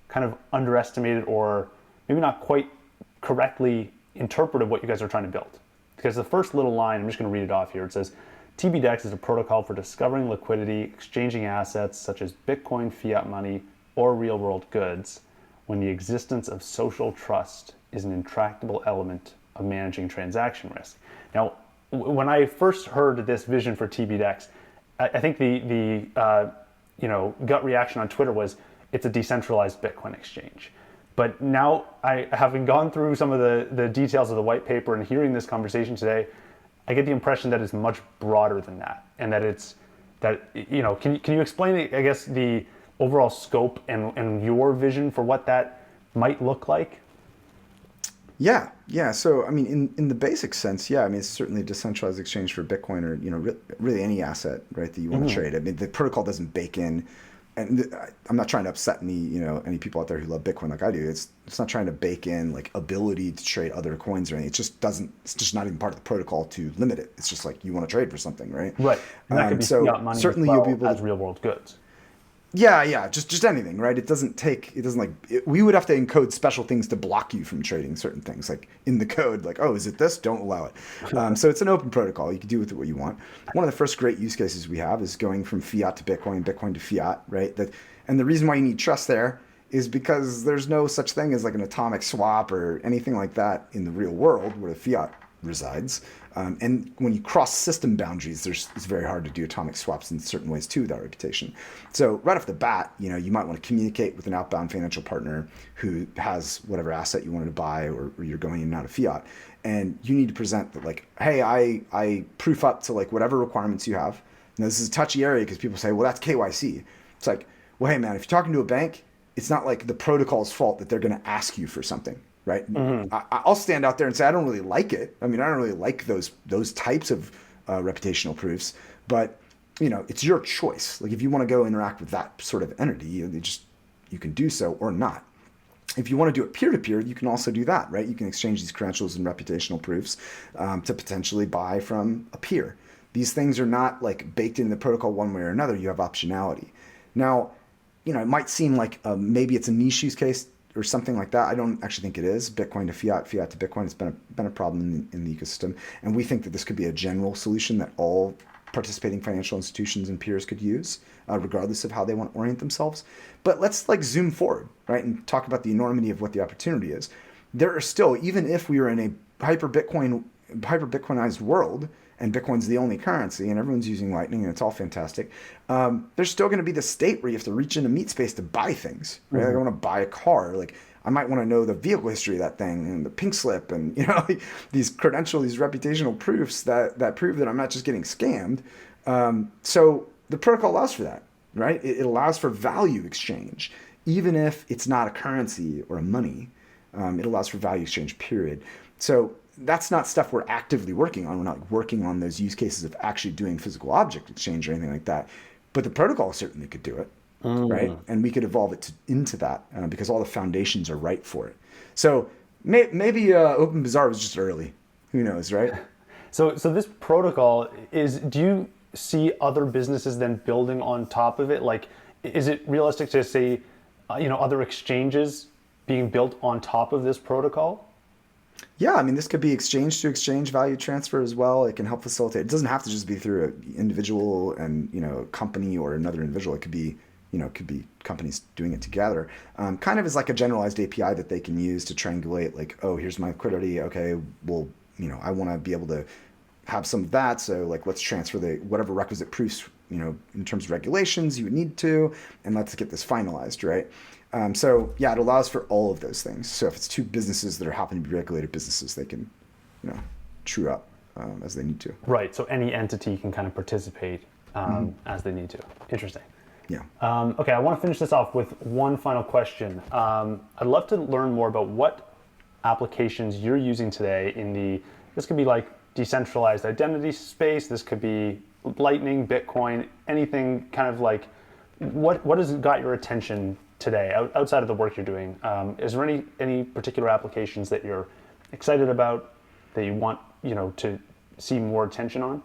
kind of underestimated, or maybe not quite correctly interpreted, what you guys are trying to build. Because the first little line, I'm just going to read it off here. It says, tbDEX is a protocol for discovering liquidity, exchanging assets such as Bitcoin, fiat money, or real-world goods when the existence of social trust is an intractable element of managing transaction risk. Now, when I first heard this vision for tbDEX, I think the gut reaction on Twitter was, it's a decentralized Bitcoin exchange. But now, having gone through some of the details of the white paper and hearing this conversation today, I get the impression that it's much broader than that, and can you explain, I guess, the overall scope and your vision for what that might look like? Yeah. So, I mean, in the basic sense, yeah, I mean, it's certainly a decentralized exchange for Bitcoin or, really any asset, right, that you want to trade. I mean, the protocol doesn't bake in and I'm not trying to upset any people out there who love Bitcoin like I do. It's not trying to bake in like ability to trade other coins or anything. It's just not even part of the protocol to limit it. It's just like you want to trade for something, right? Right. And that could be So fiat money certainly as you'll well be able as to. real world goods. Yeah, just anything, right? It doesn't we would have to encode special things to block you from trading certain things, like in the code, like, oh, is it this? Don't allow it. So it's an open protocol. You can do with it what you want. One of the first great use cases we have is going from fiat to Bitcoin, Bitcoin to fiat, right? And the reason why you need trust there is because there's no such thing as like an atomic swap or anything like that in the real world where the fiat resides. And when you cross system boundaries, it's very hard to do atomic swaps in certain ways too without reputation. So right off the bat, you might want to communicate with an outbound financial partner who has whatever asset you wanted to buy, or you're going in and out of fiat. And you need to present that like, hey, I proof up to like whatever requirements you have. Now this is a touchy area because people say, well, that's KYC. It's like, well, hey man, if you're talking to a bank, it's not like the protocol's fault that they're going to ask you for something. Right. I'll stand out there and say, I don't really like it. I mean, I don't really like those types of reputational proofs, but it's your choice. Like if you want to go interact with that sort of entity, you can do so or not. If you want to do it peer-to-peer, you can also do that, right? You can exchange these credentials and reputational proofs to potentially buy from a peer. These things are not like baked into the protocol one way or another. You have optionality. Now, it might seem like maybe it's a niche use case or something like that. I don't actually think it is. Bitcoin to fiat, fiat to Bitcoin, it's been a problem in the ecosystem. And we think that this could be a general solution that all participating financial institutions and peers could use, regardless of how they want to orient themselves. But let's like zoom forward, right, and talk about the enormity of what the opportunity is. There are still, even if we were in a hyper-Bitcoinized world, and Bitcoin's the only currency, and everyone's using Lightning, and it's all fantastic, there's still going to be the state where you have to reach into meat space to buy things, right? Like I want to buy a car, like I might want to know the vehicle history of that thing and the pink slip and like these these reputational proofs that prove that I'm not just getting scammed. So the protocol allows for that, right? It allows for value exchange, even if it's not a currency or a money. It allows for value exchange, period. So that's not stuff we're actively working on. We're not working on those use cases of actually doing physical object exchange or anything like that. But the protocol certainly could do it, right? And we could evolve it into that because all the foundations are right for it. So maybe OpenBazaar was just early. Who knows, right? So this protocol do you see other businesses then building on top of it? Like, is it realistic to say, other exchanges being built on top of this protocol? Yeah, I mean, this could be exchange to exchange value transfer as well. It can help facilitate. It doesn't have to just be through an individual and a company or another individual. It could be companies doing it together. Kind of as like a generalized API that they can use to triangulate. Like, oh, here's my liquidity. Okay, well, I want to be able to have some of that. So like, let's transfer whatever requisite proofs in terms of regulations you would need to, and let's get this finalized, right? So yeah, it allows for all of those things. So if it's two businesses that are happen to be regulated businesses, they can, true up as they need to. Right. So any entity can kind of participate as they need to. Interesting. Yeah. Okay. I want to finish this off with one final question. I'd love to learn more about what applications you're using today this could be like decentralized identity space. This could be Lightning, Bitcoin, anything kind of like what has got your attention today outside of the work you're doing? Is there any particular applications that you're excited about that you want to see more attention on?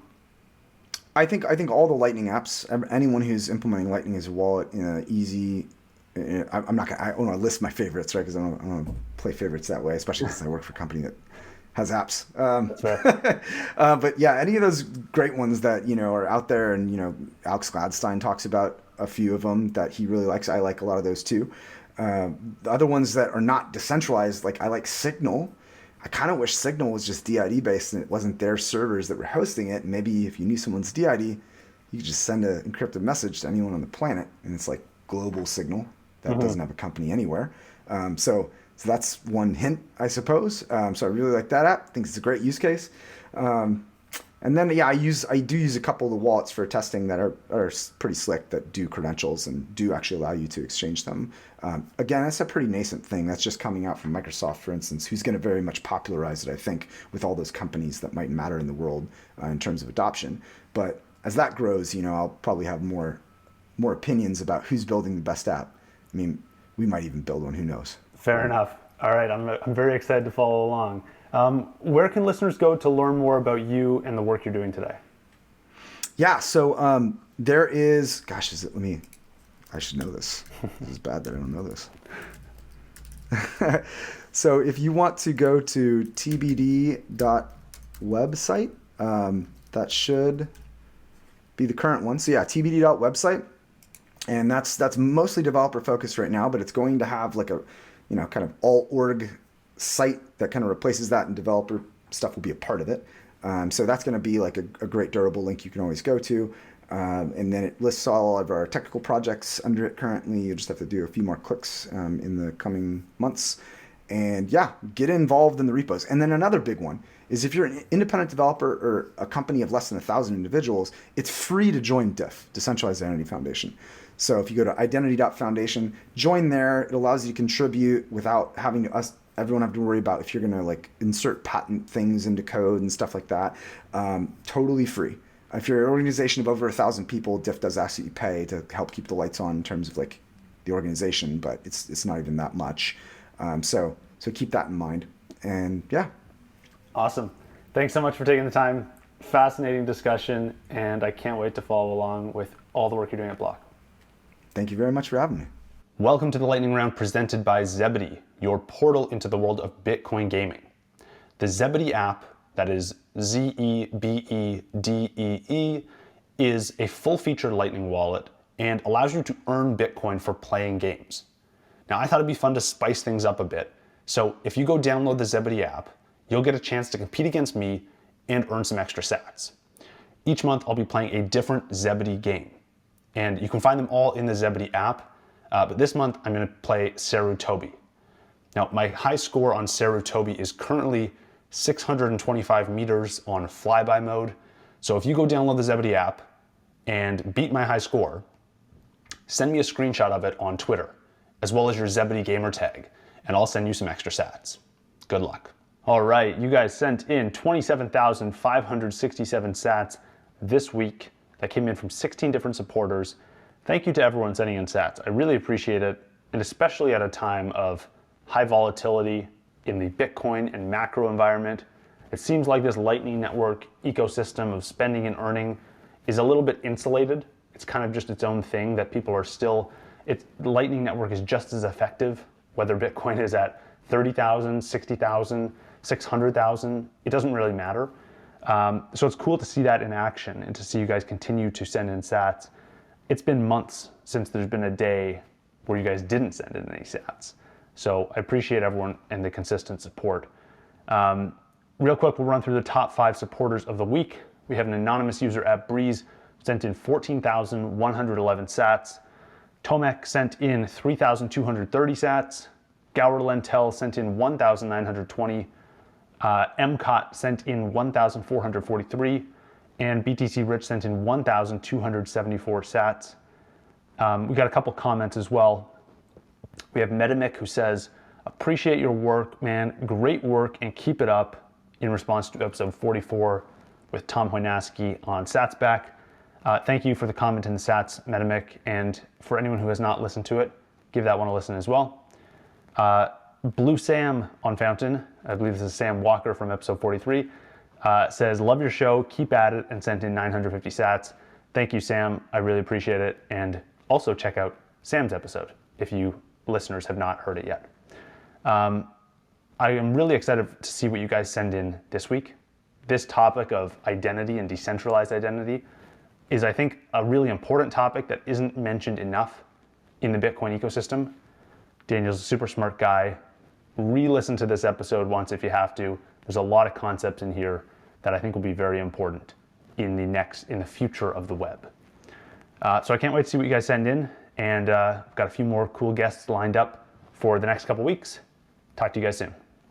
I think all the Lightning apps, anyone who's implementing Lightning as a wallet in an easy, I don't want to list my favorites, right? Because I don't want to play favorites that way, especially since I work for a company that has apps. That's fair. But yeah, any of those great ones that are out there, and Alex Gladstein talks about a few of them that he really likes. I like a lot of those too. The other ones that are not decentralized, like I like Signal. I kind of wish Signal was just DID based and it wasn't their servers that were hosting it. Maybe if you knew someone's DID, you could just send an encrypted message to anyone on the planet, and it's like global Signal that doesn't have a company anywhere. So that's one hint, I suppose. So I really like that app. I think it's a great use case. And then I do use a couple of the wallets for testing that are pretty slick, that do credentials and do actually allow you to exchange them. Again, that's a pretty nascent thing. That's just coming out from Microsoft, for instance, who's going to very much popularize it, I think, with all those companies that might matter in the world in terms of adoption. But as that grows, I'll probably have more more opinions about who's building the best app. I mean, we might even build one, who knows? Fair enough. All right, I'm very excited to follow along. Where can listeners go to learn more about you and the work you're doing today? Yeah, so there is, gosh, I should know this. This is bad that I don't know this. So if you want to go to tbD.website, that should be the current one. So yeah, tbD.website. And that's mostly developer focused right now, but it's going to have like a, kind of all org site that kind of replaces that, and developer stuff will be a part of it. So that's going to be like a great durable link you can always go to. And then it lists all of our technical projects under it currently. You just have to do a few more clicks in the coming months. And yeah, get involved in the repos. And then another big one is if you're an independent developer or a company of less than 1,000 individuals, it's free to join DIF, Decentralized Identity Foundation. So if you go to identity.foundation, join there. It allows you to contribute without having everyone have to worry about if you're going to like insert patent things into code and stuff like that. Totally free. If you're an organization of over 1,000 people, DIF does ask that you pay to help keep the lights on in terms of like the organization, but it's not even that much. So keep that in mind. And yeah. Awesome. Thanks so much for taking the time. Fascinating discussion, and I can't wait to follow along with all the work you're doing at Block. Thank you very much for having me. Welcome to the lightning round presented by tbDE, your portal into the world of Bitcoin gaming. The tbDE app, that is ZEBEDEE, is a full-featured Lightning wallet and allows you to earn Bitcoin for playing games. Now, I thought it'd be fun to spice things up a bit, so if you go download the tbDE app, you'll get a chance to compete against me and earn some extra sats. Each month, I'll be playing a different tbDE game, and you can find them all in the tbDE app, but this month, I'm gonna play Toby. Now, my high score on Toby is currently 625 meters on flyby mode. So if you go download the tbDE app and beat my high score, send me a screenshot of it on Twitter, as well as your tbDE gamer tag, and I'll send you some extra sats. Good luck. All right, you guys sent in 27,567 sats this week. That came in from 16 different supporters. Thank you to everyone sending in sats. I really appreciate it, and especially at a time of high volatility in the Bitcoin and macro environment. It seems like this Lightning Network ecosystem of spending and earning is a little bit insulated. It's kind of just its own thing that people are still, the Lightning Network is just as effective, whether Bitcoin is at 30,000, 60,000, 600,000, it doesn't really matter. So it's cool to see that in action and to see you guys continue to send in sats. It's been months since there's been a day where you guys didn't send in any sats. So I appreciate everyone and the consistent support. Real quick, we'll run through the top 5 supporters of the week. We have an anonymous user at Breeze sent in 14,111 sats. Tomek sent in 3,230 sats. Gower Lentel sent in 1,920. MCOT sent in 1,443. And BTC Rich sent in 1,274 sats. We got a couple comments as well. We have Metamic who says, appreciate your work, man. Great work and keep it up, in response to episode 44 with Tom Hoynaski on SatsBack. Thank you for the comment in the Sats, Metamic, and for anyone who has not listened to it, give that one a listen as well. Blue Sam on Fountain, I believe this is Sam Walker from episode 43, says, love your show, keep at it, and sent in 950 sats. Thank you, Sam. I really appreciate it. And also check out Sam's episode if you listeners have not heard it yet. I am really excited to see what you guys send in this week. This topic of identity and decentralized identity is, I think, a really important topic that isn't mentioned enough in the Bitcoin ecosystem. Daniel's a super smart guy. Re-listen to this episode once if you have to. There's a lot of concepts in here that I think will be very important in the future of the web. So I can't wait to see what you guys send in, and I've got a few more cool guests lined up for the next couple weeks. Talk to you guys soon.